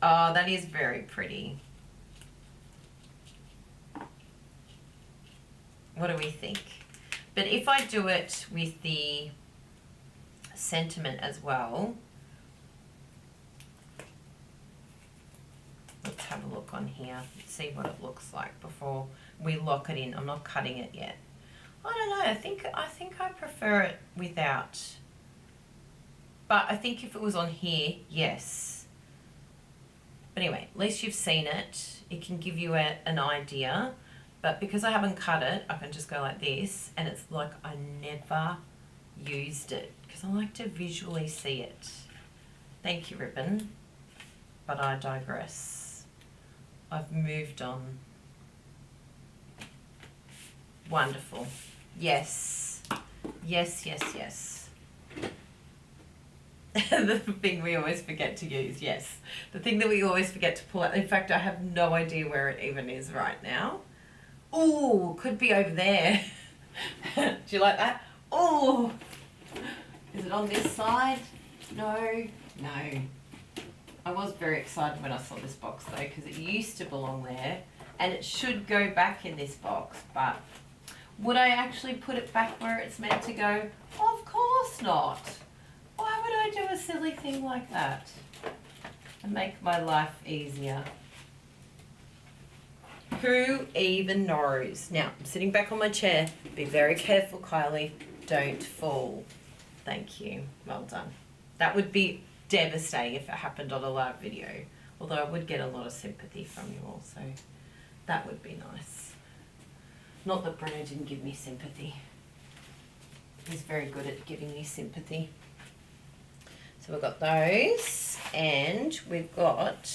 Oh, that is very pretty. What do we think? But if I do it with the sentiment as well, let's have a look on here. Let's see what it looks like before we lock it in. I'm not cutting it yet. I don't know. I think I prefer it without. But I think if it was on here, yes. But anyway, at least you've seen it. It can give you an idea. But because I haven't cut it, I can just go like this, and it's like I never used it because I like to visually see it. Thank you, ribbon. But I digress. I've moved on. Wonderful. Yes. Yes, yes, yes. The thing we always forget to use, yes. The thing that we always forget to pull out. In fact, I have no idea where it even is right now. Oh, could be over there. Do you like that? Oh, is it on this side? No, no. I was very excited when I saw this box though, because it used to belong there and it should go back in this box, but would I actually put it back where it's meant to go? Of course not. Why would I do a silly thing like that? And make my life easier. Who even knows? Now, I'm sitting back on my chair. Be very careful, Kylie. Don't fall. Thank you. Well done. That would be devastating if it happened on a live video. Although I would get a lot of sympathy from you all, so that would be nice. Not that Bruno didn't give me sympathy. He's very good at giving me sympathy. So we've got those, and we've got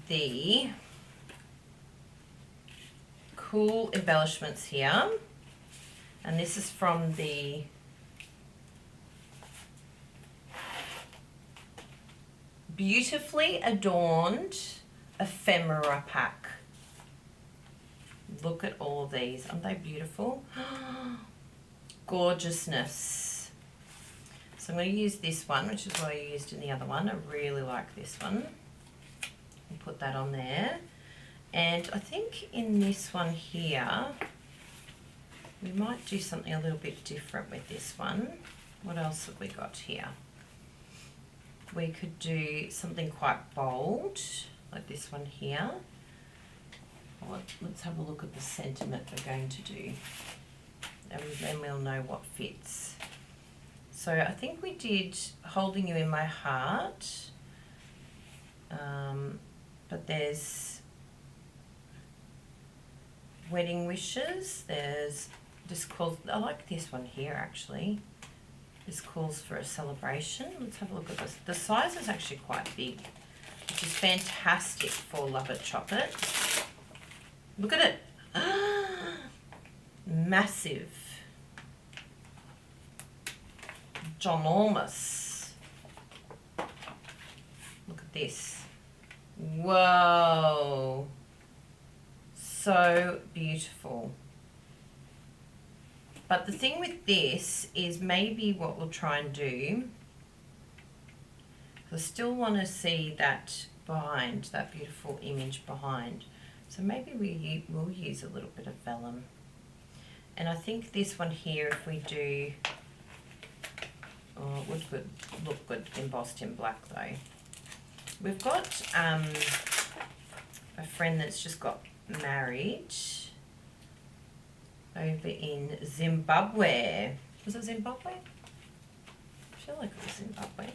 the cool embellishments here. And this is from the Beautifully Adorned Ephemera Pack. Look at all of these. Aren't they beautiful? Gorgeousness. So I'm going to use this one, which is what I used in the other one. I really like this one. I'll put that on there. And I think in this one here, we might do something a little bit different with this one. What else have we got here? We could do something quite bold, like this one here. Let's have a look at the sentiment we're going to do, and then we'll know what fits. So I think we did Holding You in My Heart, but there's Wedding Wishes, there's this calls, I like this one here actually. This calls for a celebration. Let's have a look at this. The size is actually quite big, which is fantastic for Love It, Chop It. Look at it. Massive. Ginormous. Look at this. Whoa. So beautiful. But the thing with this is maybe what we'll try and do, I still want to see that behind, that beautiful image behind. So maybe we'll use a little bit of vellum. And I think this one here, if we do, oh, it would look good embossed in black though. We've got a friend that's just got married over in Zimbabwe. Was it Zimbabwe? I feel like it was Zimbabwe.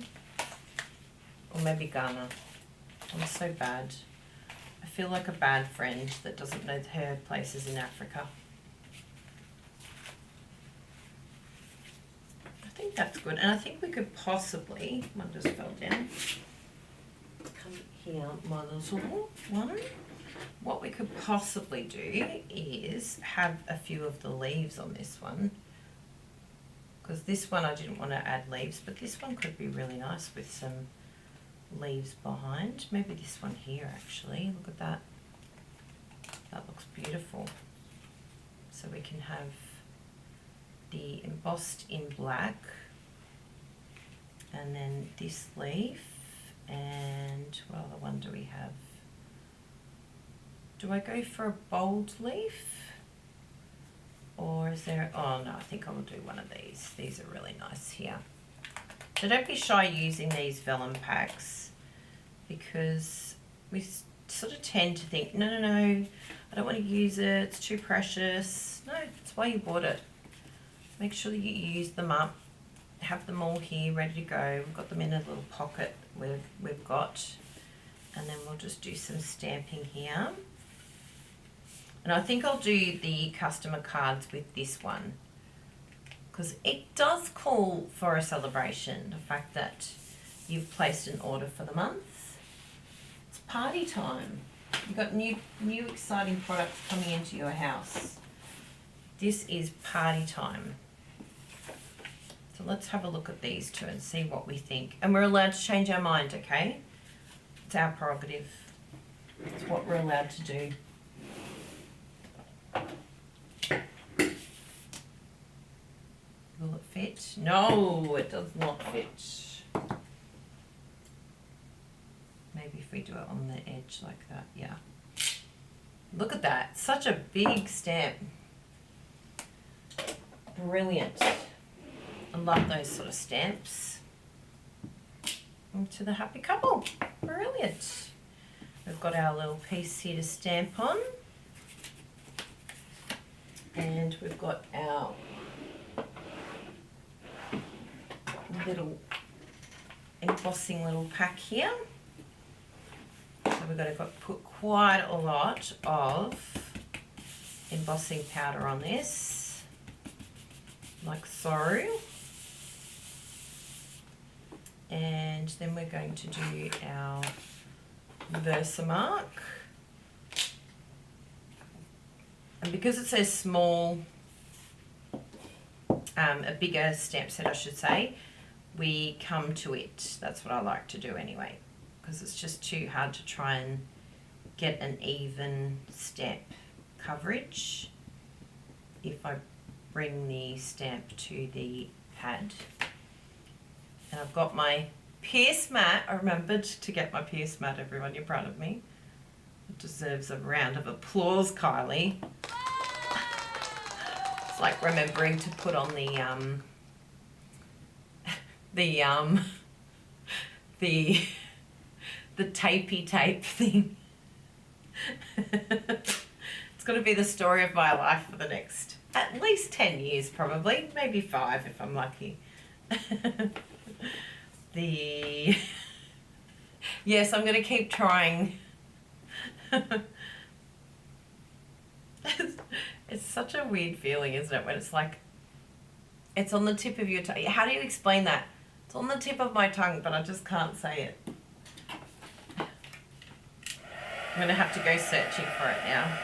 Or maybe Ghana. I'm so bad. I feel like a bad friend that doesn't know her places in Africa. I think that's good. And I think we could possibly, one just fell down. Come here, my little one. What we could possibly do is have a few of the leaves on this one, because this one I didn't want to add leaves, but this one could be really nice with some leaves behind. Maybe this one here actually. Look at that. That looks beautiful. So we can have the embossed in black, and then this leaf, and what other one do we have? Do I go for a bold leaf? Or is there, oh no, I think I will do one of these. These are really nice here. So don't be shy using these vellum packs, because we sort of tend to think, no, I don't want to use it, it's too precious. No, that's why you bought it. Make sure that you use them up. Have them all here ready to go. We've got them in a little pocket we've got. And then we'll just do some stamping here. And I think I'll do the customer cards with this one, because it does call for a celebration, the fact that you've placed an order for the month. It's party time. You've got new exciting products coming into your house. This is party time. So let's have a look at these two and see what we think. And we're allowed to change our mind, okay? It's our prerogative. It's what we're allowed to do. Will it fit? No, it does not fit. Maybe if we do it on the edge like that, yeah. Look at that, such a big stamp. Brilliant. I love those sort of stamps. And to the happy couple, brilliant. We've got our little piece here to stamp on. And we've got our little embossing little pack here. So we've got to put quite a lot of embossing powder on this, like so. And then we're going to do our Versamark. And because it says small, a bigger stamp set I should say, we come to it. That's what I like to do anyway, because it's just too hard to try and get an even stamp coverage if I bring the stamp to the pad. And I've got my pierce mat. I remembered to get my pierce mat, everyone. You're proud of me. It deserves a round of applause, Kylie. It's like remembering to put on the tapey tape thing. It's going to be the story of my life for the next at least 10 years, probably, maybe 5 if I'm lucky. Yes, I'm going to keep trying. It's such a weird feeling, isn't it, when it's like, it's on the tip of your tongue. How do you explain that? It's on the tip of my tongue, but I just can't say it. I'm going to have to go searching for it now.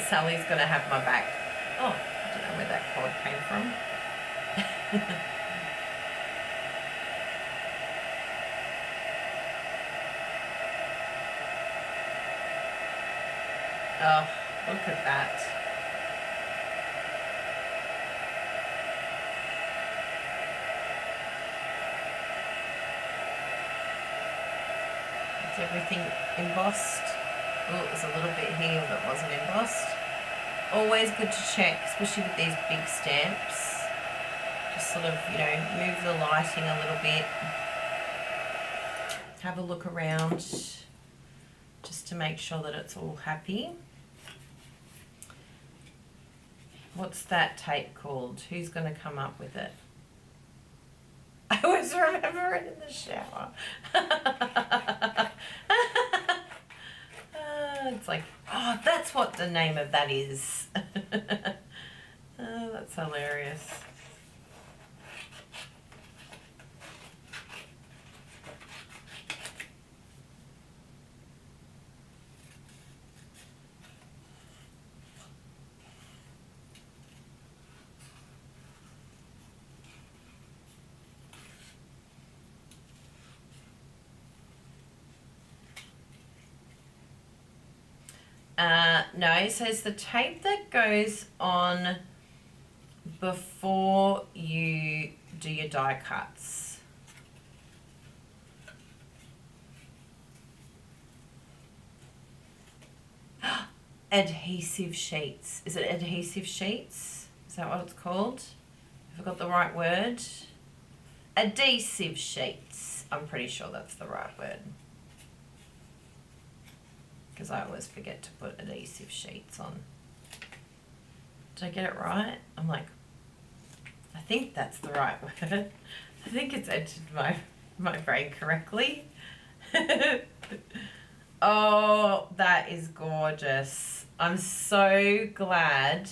Sally's going to have my back. Oh, I don't know where that cord came from. Oh, look at that. Is everything embossed? Oh, there's a little bit here that wasn't embossed. Always good to check, especially with these big stamps. Just sort of, you know, move the lighting a little bit. Have a look around just to make sure that it's all happy. What's that tape called? Who's going to come up with it? I always remember it in the shower. It's like, oh, that's what the name of that is. Oh, that's hilarious. No, it says the tape that goes on before you do your die cuts. Adhesive sheets. Is it adhesive sheets? Is that what it's called? Have I got the right word? Adhesive sheets. I'm pretty sure that's the right word, because I always forget to put adhesive sheets on. Did I get it right? I'm like, I think that's the right word. I think it's entered my brain correctly. Oh, that is gorgeous. I'm so glad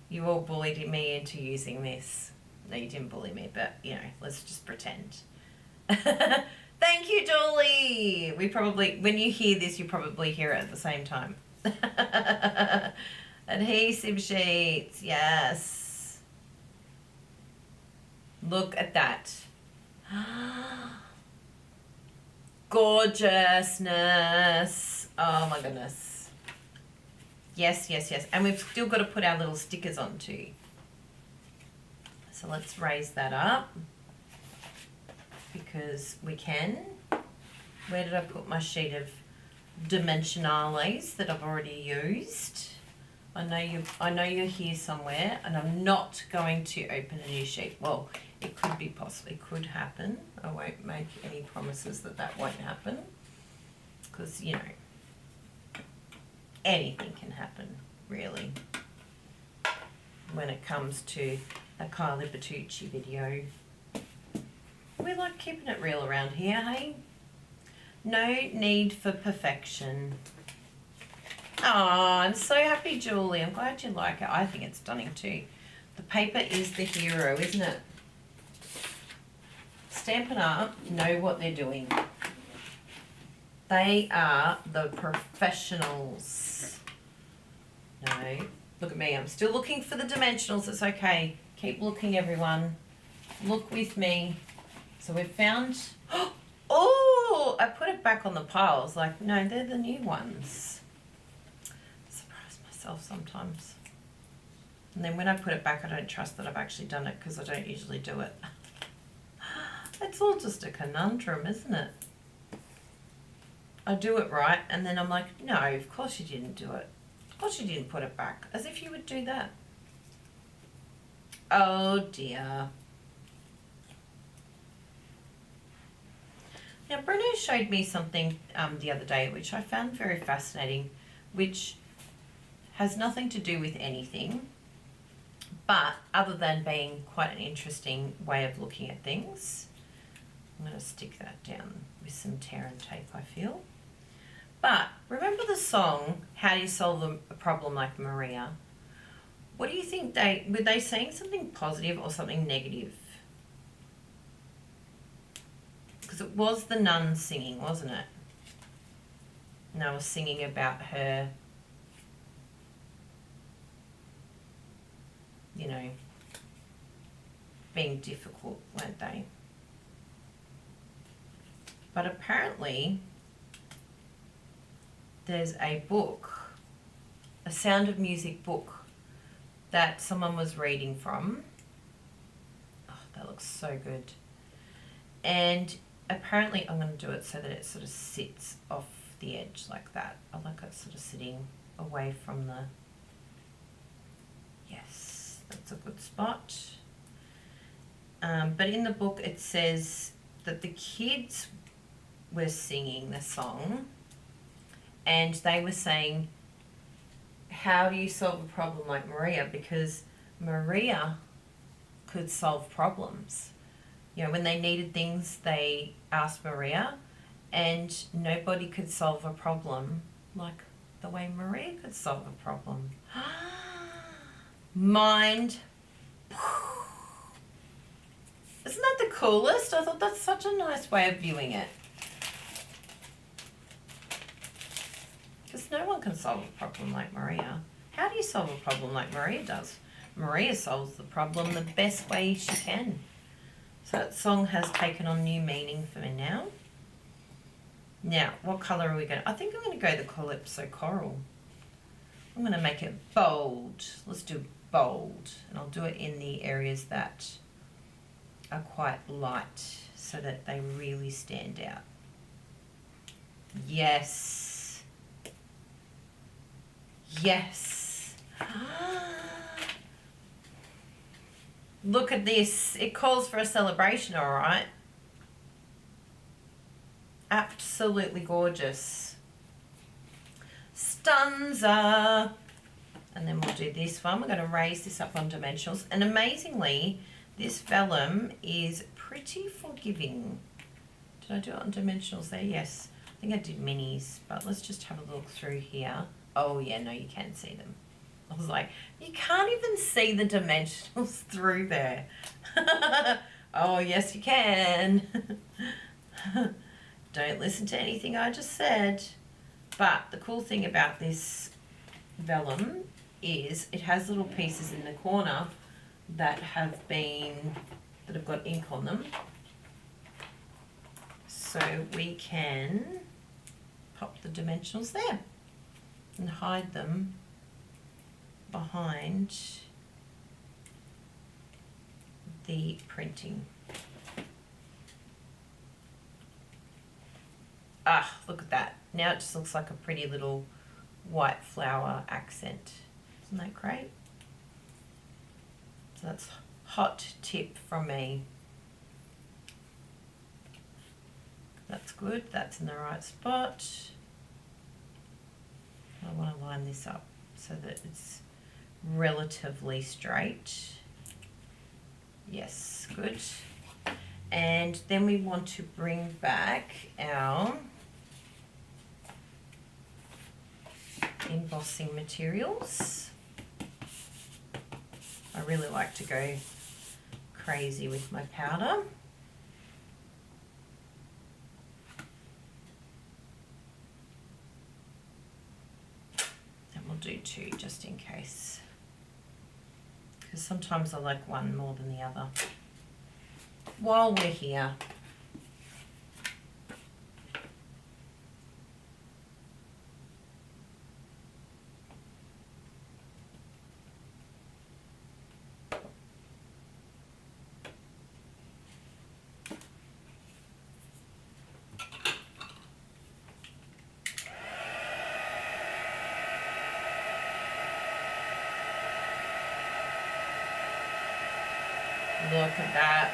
you all bullied me into using this. No, you didn't bully me, but, you know, let's just pretend. Thank you, Julie. We probably, when you hear this, you probably hear it at the same time. Adhesive sheets, yes. Look at that. Gorgeousness. Oh my goodness. Yes, yes, yes. And we've still got to put our little stickers on too. So let's raise that up because we can. Where did I put my sheet of dimensionales that I've already used? I know you're here somewhere, and I'm not going to open a new sheet. Well, it could be possible. It could happen. I won't make any promises that won't happen, because you know anything can happen really when it comes to a Kylie Bertucci video. We like keeping it real around here, hey? No need for perfection. Oh, I'm so happy, Julie. I'm glad you like it. I think it's stunning too. The paper is the hero, isn't it? Stampin' Up know what they're doing. They are the professionals. No, look at me. I'm still looking for the dimensionals. It's okay. Keep looking, everyone. Look with me. So we've found... Oh, I put it back on the pile. I was like, no, they're the new ones. Surprise myself sometimes. And then when I put it back, I don't trust that I've actually done it because I don't usually do it. It's all just a conundrum, isn't it? I do it right, and then I'm like, no, of course you didn't do it. Of course you didn't put it back. As if you would do that. Oh, dear. Now, Bruno showed me something the other day, which I found very fascinating, which has nothing to do with anything, but other than being quite an interesting way of looking at things. I'm going to stick that down with some tear and tape, I feel. But remember the song, How Do You Solve a Problem Like Maria? What do you think were they saying something positive or something negative? Because it was the nun singing, wasn't it? And I was singing about her, you know, being difficult, weren't they? But apparently there's a book, a Sound of Music book that someone was reading from. Oh, that looks so good. And apparently I'm going to do it so that it sort of sits off the edge like that. I like it sort of sitting away from the... Yes, that's a good spot. But in the book it says that the kids were singing the song and they were saying, how do you solve a problem like Maria? Because Maria could solve problems. You know, when they needed things, they asked Maria, and nobody could solve a problem like the way Maria could solve a problem. Mind. Isn't that the coolest? I thought that's such a nice way of viewing it. Because no one can solve a problem like Maria. How do you solve a problem like Maria does? Maria solves the problem the best way she can. So that song has taken on new meaning for me now. Now, what colour are we going to... I think I'm going to go the Calypso Coral. I'm going to make it bold. Let's do bold. And I'll do it in the areas that are quite light so that they really stand out. Yes. Yes. Look at this. It calls for a celebration, all right? Absolutely gorgeous. Stanza. And then we'll do this one. We're going to raise this up on dimensionals. And amazingly, this vellum is pretty forgiving. Did I do it on dimensionals there? Yes. I think I did minis, but let's just have a look through here. Oh yeah, no, you can see them. I was like, you can't even see the dimensionals through there. Oh yes, you can. Don't listen to anything I just said. But the cool thing about this vellum is it has little pieces in the corner that have got ink on them. So we can pop the dimensionals there and hide them behind the printing. Ah, look at that. Now it just looks like a pretty little white flower accent. Isn't that great? So that's hot tip from me. That's good. That's in the right spot. I want to line this up so that it's relatively straight. Yes, good. And then we want to bring back our embossing materials. I really like to go crazy with my powder. And we'll do 2 just in case, because sometimes I like one more than the other. While we're here, look at that.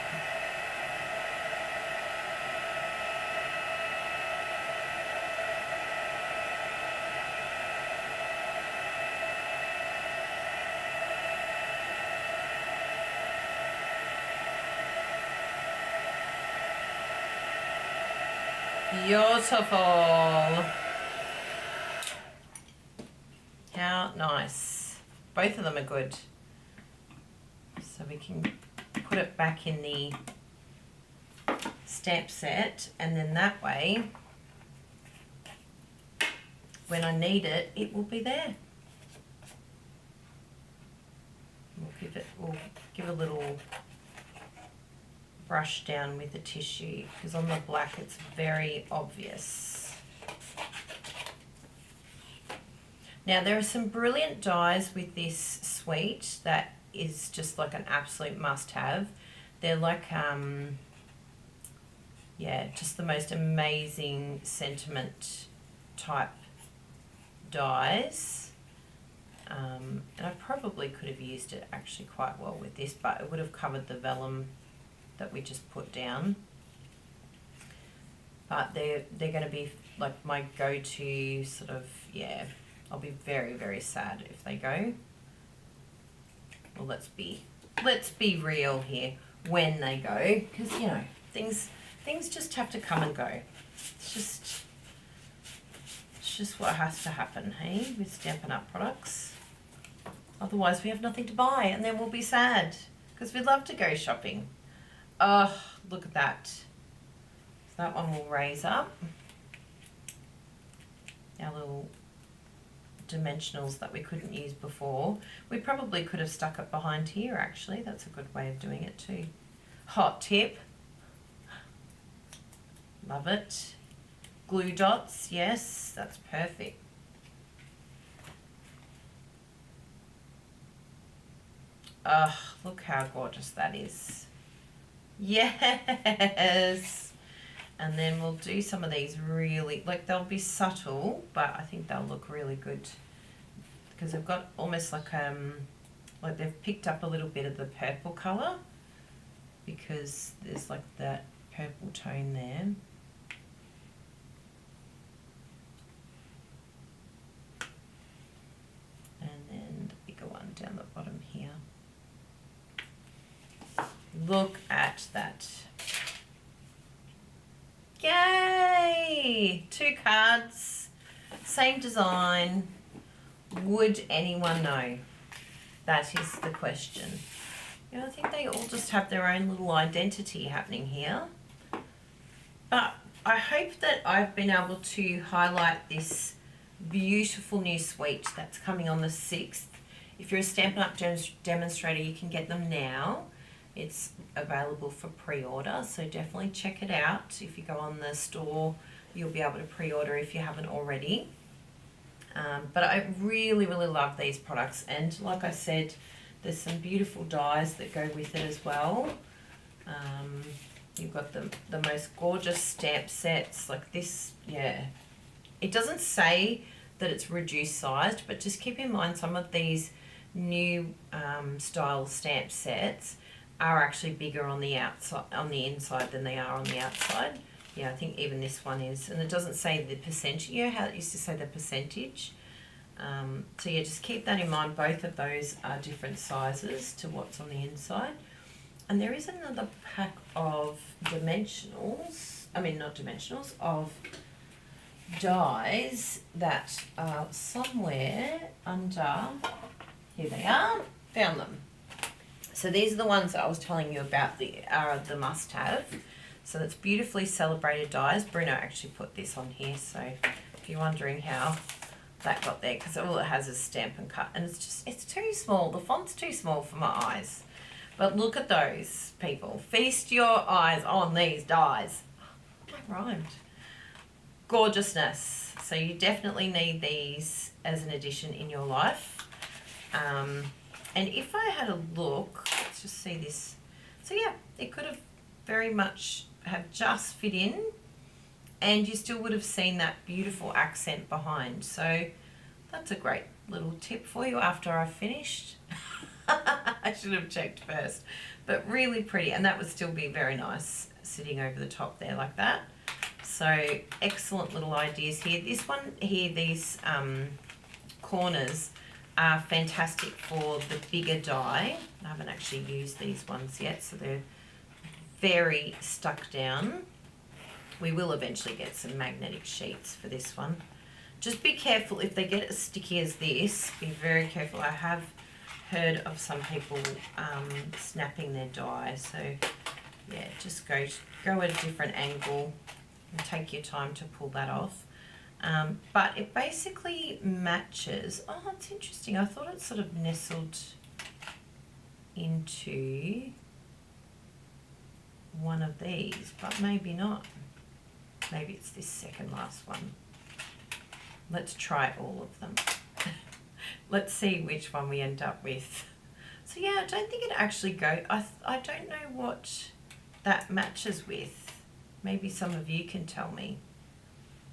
Beautiful. How nice. Both of them are good. So we can put it back in the stamp set, and then that way when I need it, it will be there. We'll give a little brush down with the tissue, because on the black it's very obvious. Now there are some brilliant dies with this suite that is just like an absolute must-have. They're like yeah, just the most amazing sentiment type dies. And I probably could have used it actually quite well with this, but it would have covered the vellum that we just put down. But they're going to be like my go-to sort of, yeah, I'll be very, very sad if they go. Well, let's be real here when they go, because you know things just have to come and go. It's just what has to happen, hey, with Stampin' Up products. Otherwise, we have nothing to buy, and then we'll be sad because we love to go shopping. Oh, look at that! So that one will raise up. Our little dimensionals that we couldn't use before. We probably could have stuck it behind here actually. That's a good way of doing it too. Hot tip. Love it. Glue dots, yes, that's perfect. Oh, look how gorgeous that is. Yes. And then we'll do some of these really, like they'll be subtle, but I think they'll look really good because they've got almost like they've picked up a little bit of the purple colour because there's like that purple tone there. And then the bigger one down the bottom here. Look at that. Yay! 2 cards, same design. Would anyone know? That is the question. You know, I think they all just have their own little identity happening here. But I hope that I've been able to highlight this beautiful new suite that's coming on the 6th. If you're a Stampin' Up demonstrator, you can get them now. It's available for pre-order, so definitely check it out. If you go on the store, you'll be able to pre-order if you haven't already. But I really, really love these products, and like I said, there's some beautiful dies that go with it as well. You've got the most gorgeous stamp sets like this. Yeah, it doesn't say that it's reduced sized, but just keep in mind some of these new style stamp sets are actually bigger on the outside, on the inside, than they are on the outside. Yeah, I think even this one is, and it doesn't say the percentage. You know how it used to say the percentage? So yeah, just keep that in mind. Both of those are different sizes to what's on the inside. And there is another pack of dimensionals, of dies that are somewhere under, here they are, found them. So these are the ones that I was telling you about, are the must-have. So that's beautifully celebrated dies. Bruno actually put this on here, so if you're wondering how that got there, because all it has is stamp and cut, and it's too small. The font's too small for my eyes. But look at those, people. Feast your eyes on these dies. That rhymed. Gorgeousness. So you definitely need these as an addition in your life. And if I had a look, let's just see this. So yeah, it could have very much have just fit in, and you still would have seen that beautiful accent behind. So that's a great little tip for you after I finished. I should have checked first, but really pretty, and that would still be very nice sitting over the top there like that. So excellent little ideas here. This one here, these corners are fantastic for the bigger die. I haven't actually used these ones yet, so they're very stuck down. We will eventually get some magnetic sheets for this one. Just be careful if they get as sticky as this. Be very careful. I have heard of some people snapping their die, so yeah, just go at a different angle and take your time to pull that off. But it basically matches. Oh, it's interesting. I thought it sort of nestled into one of these, but maybe not. Maybe it's this second last one. Let's try all of them. Let's see which one we end up with. So yeah, I don't think it actually goes. I don't know what that matches with. Maybe some of you can tell me,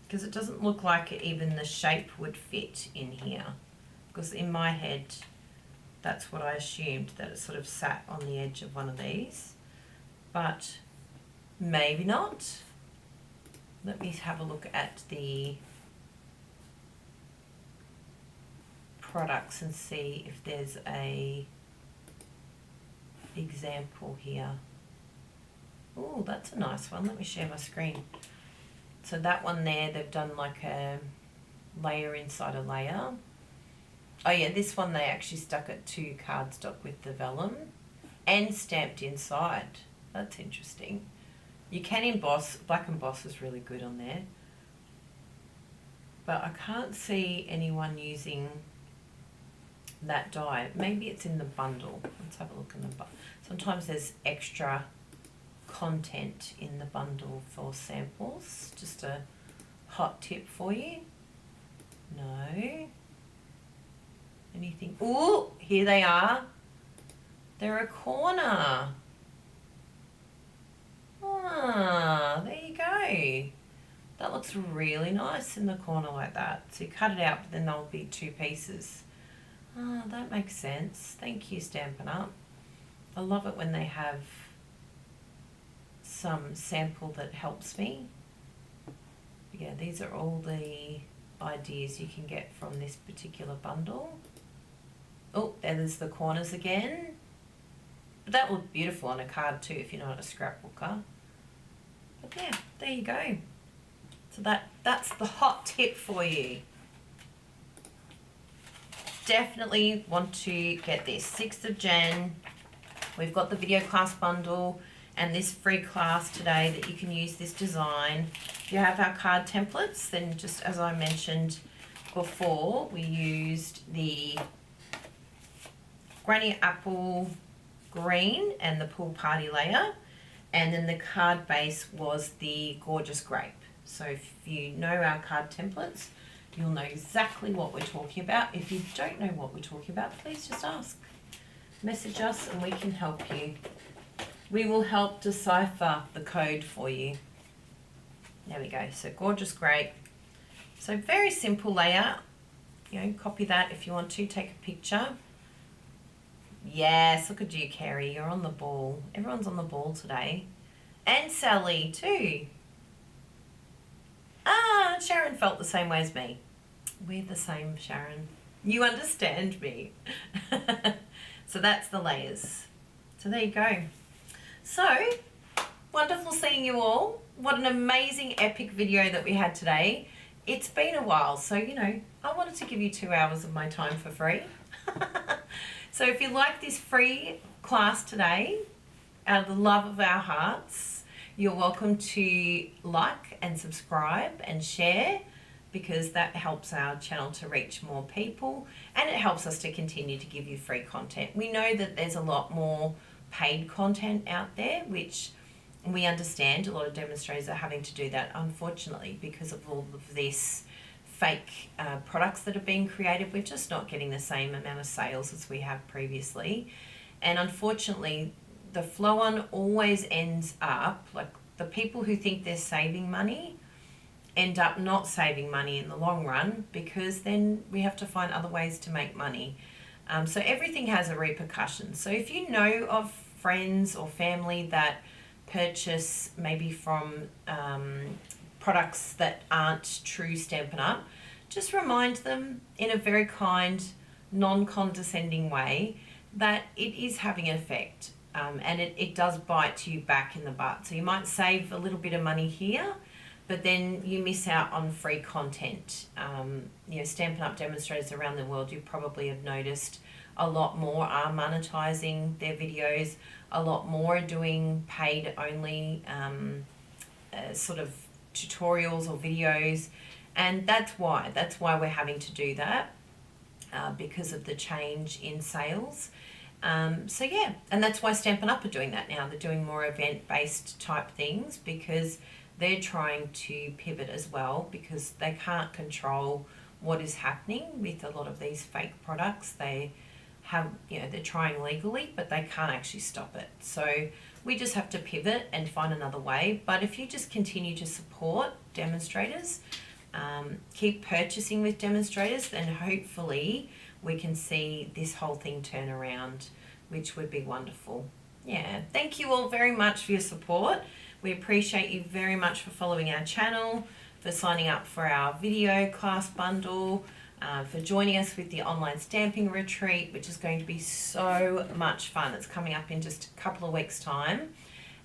because it doesn't look like even the shape would fit in here, because in my head that's what I assumed, that it sort of sat on the edge of one of these, but maybe not. Let me have a look at the products and see if there's a example here. Oh, that's a nice one. Let me share my screen. So that one there, they've done like a layer inside a layer. Oh yeah, this one they actually stuck it to cardstock with the vellum and stamped inside. That's interesting. You can emboss. Black Emboss is really good on there, but I can't see anyone using that die. Maybe it's in the bundle. Let's have a look in the bundle. Sometimes there's extra content in the bundle for samples. Just a hot tip for you. No. Anything? Ooh, here they are. They're a corner. Ah, there you go. That looks really nice in the corner like that. So you cut it out, but then there'll be 2 pieces. Ah, that makes sense. Thank you, Stampin' Up. I love it when they have some sample that helps me. Yeah, these are all the ideas you can get from this particular bundle. Oh, there's the corners again. But that would look beautiful on a card too if you're not a scrapbooker. But yeah, there you go. So that's the hot tip for you. Definitely want to get this. 6th of Jan, we've got the video class bundle and this free class today that you can use this design. If you have our card templates, then just as I mentioned before, we used the Granny Apple Green and the Pool Party layer, and then the card base was the Gorgeous Grape. So if you know our card templates, you'll know exactly what we're talking about. If you don't know what we're talking about, please just ask. Message us and we can help you. We will help decipher the code for you. There we go. So Gorgeous Grape. So very simple layout. You know, copy that if you want to. Take a picture. Yes, look at you, Kerry. You're on the ball. Everyone's on the ball today. And Sally too. Ah, Sharon felt the same way as me. We're the same, Sharon. You understand me. So that's the layers. So there you go. So, wonderful seeing you all. What an amazing epic video that we had today. It's been a while, so you know, I wanted to give you 2 hours of my time for free. So if you like this free class today, out of the love of our hearts, you're welcome to like and subscribe and share, because that helps our channel to reach more people and it helps us to continue to give you free content. We know that there's a lot more paid content out there, which we understand a lot of demonstrators are having to do that, unfortunately, because of all of this fake products that are being created. We're just not getting the same amount of sales as we have previously. And unfortunately, the flow on always ends up, like the people who think they're saving money end up not saving money in the long run, because then we have to find other ways to make money. So everything has a repercussion. So if you know of friends or family that purchase maybe from products that aren't true Stampin' Up, just remind them in a very kind, non-condescending way that it is having an effect, and it does bite you back in the butt. So you might save a little bit of money here, but then you miss out on free content. You know, Stampin' Up demonstrators around the world, you probably have noticed, a lot more are monetizing their videos, a lot more are doing paid only sort of tutorials or videos, and that's why we're having to do that, because of the change in sales. So yeah, and that's why Stampin' Up are doing that now. They're doing more event-based type things, because they're trying to pivot as well, because they can't control what is happening with a lot of these fake products. They have, you know, they're trying legally, but they can't actually stop it. So we just have to pivot and find another way. But if you just continue to support demonstrators, keep purchasing with demonstrators, then hopefully we can see this whole thing turn around, which would be wonderful. Yeah, thank you all very much for your support. We appreciate you very much for following our channel, for signing up for our video class bundle, for joining us with the online stamping retreat, which is going to be so much fun. It's coming up in just a couple of weeks' time.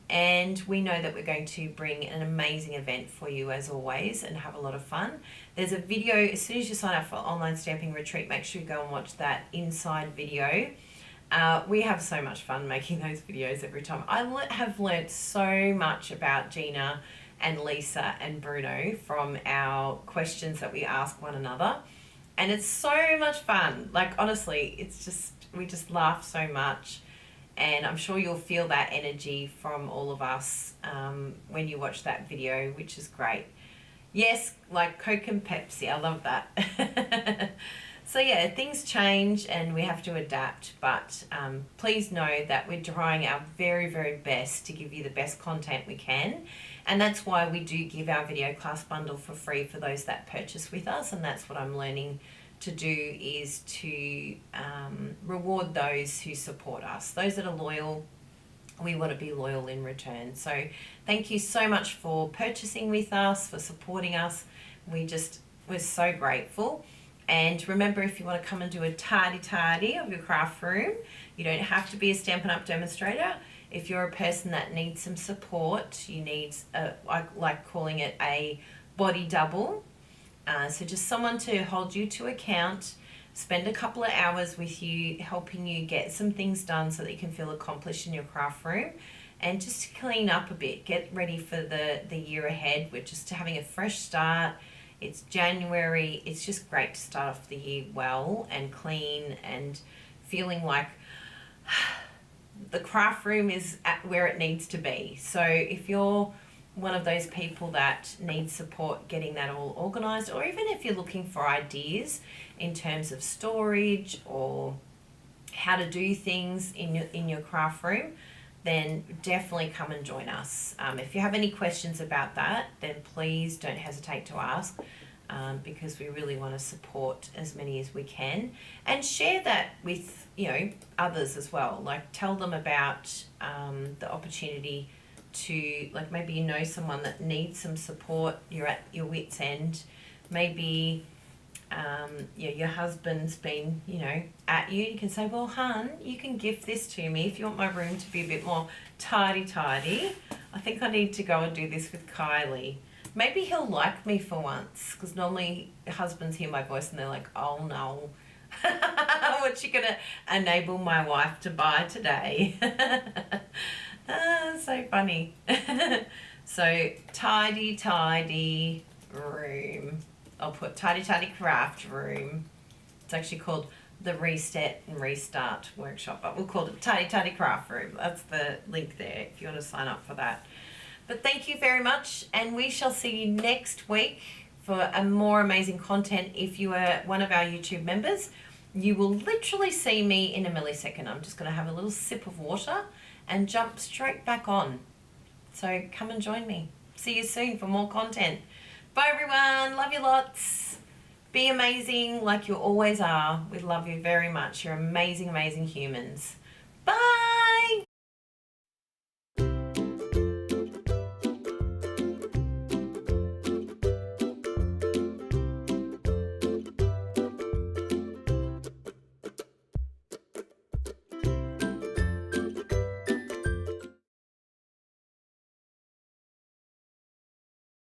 And we know that we're going to bring an amazing event for you as always and have a lot of fun. There's a video, as soon as you sign up for online stamping retreat, make sure you go and watch that inside video. We have so much fun making those videos every time. I have learnt so much about Gina and Lisa and Bruno from our questions that we ask one another. And it's so much fun. Like, honestly, it's just, we just laugh so much. And I'm sure you'll feel that energy from all of us when you watch that video, which is great. Yes, like Coke and Pepsi, I love that. So yeah, things change and we have to adapt, but please know that we're trying our very, very best to give you the best content we can. And that's why we do give our video class bundle for free for those that purchase with us. And that's what I'm learning to do, is to reward those who support us. Those that are loyal, we want to be loyal in return. So thank you so much for purchasing with us, for supporting us. We're so grateful. And remember, if you want to come and do a tardy of your craft room, you don't have to be a Stampin' Up demonstrator. If you're a person that needs some support, you need, I like calling it a body double. So just someone to hold you to account, spend a couple of hours with you, helping you get some things done so that you can feel accomplished in your craft room, and just to clean up a bit, get ready for the year ahead. We're just having a fresh start. It's January. It's just great to start off the year well and clean and feeling like the craft room is at where it needs to be. So if you're one of those people that needs support getting that all organized, or even if you're looking for ideas in terms of storage or how to do things in your craft room, then definitely come and join us. If you have any questions about that, then please don't hesitate to ask, because we really want to support as many as we can, and share that with others as well. Like, tell them about the opportunity to, like, maybe someone that needs some support. You're at your wit's end. Maybe your husband's been at you. You can say, well, hun, you can gift this to me if you want my room to be a bit more tidy. I think I need to go and do this with Kylie. Maybe he'll like me for once, because normally husbands hear my voice and they're like, oh no, what's she gonna enable my wife to buy today? So funny. So tidy room. I'll put tidy craft room. It's actually called the Reset and Restart Workshop, but we'll call it tidy craft room. That's the link there if you want to sign up for that. But thank you very much, and we shall see you next week for a more amazing content. If you are one of our YouTube members, you will literally see me in a millisecond. I'm just going to have a little sip of water and jump straight back on. So come and join me. See you soon for more content. Bye everyone. Love you lots. Be amazing like you always are. We love you very much. You're amazing humans. Bye.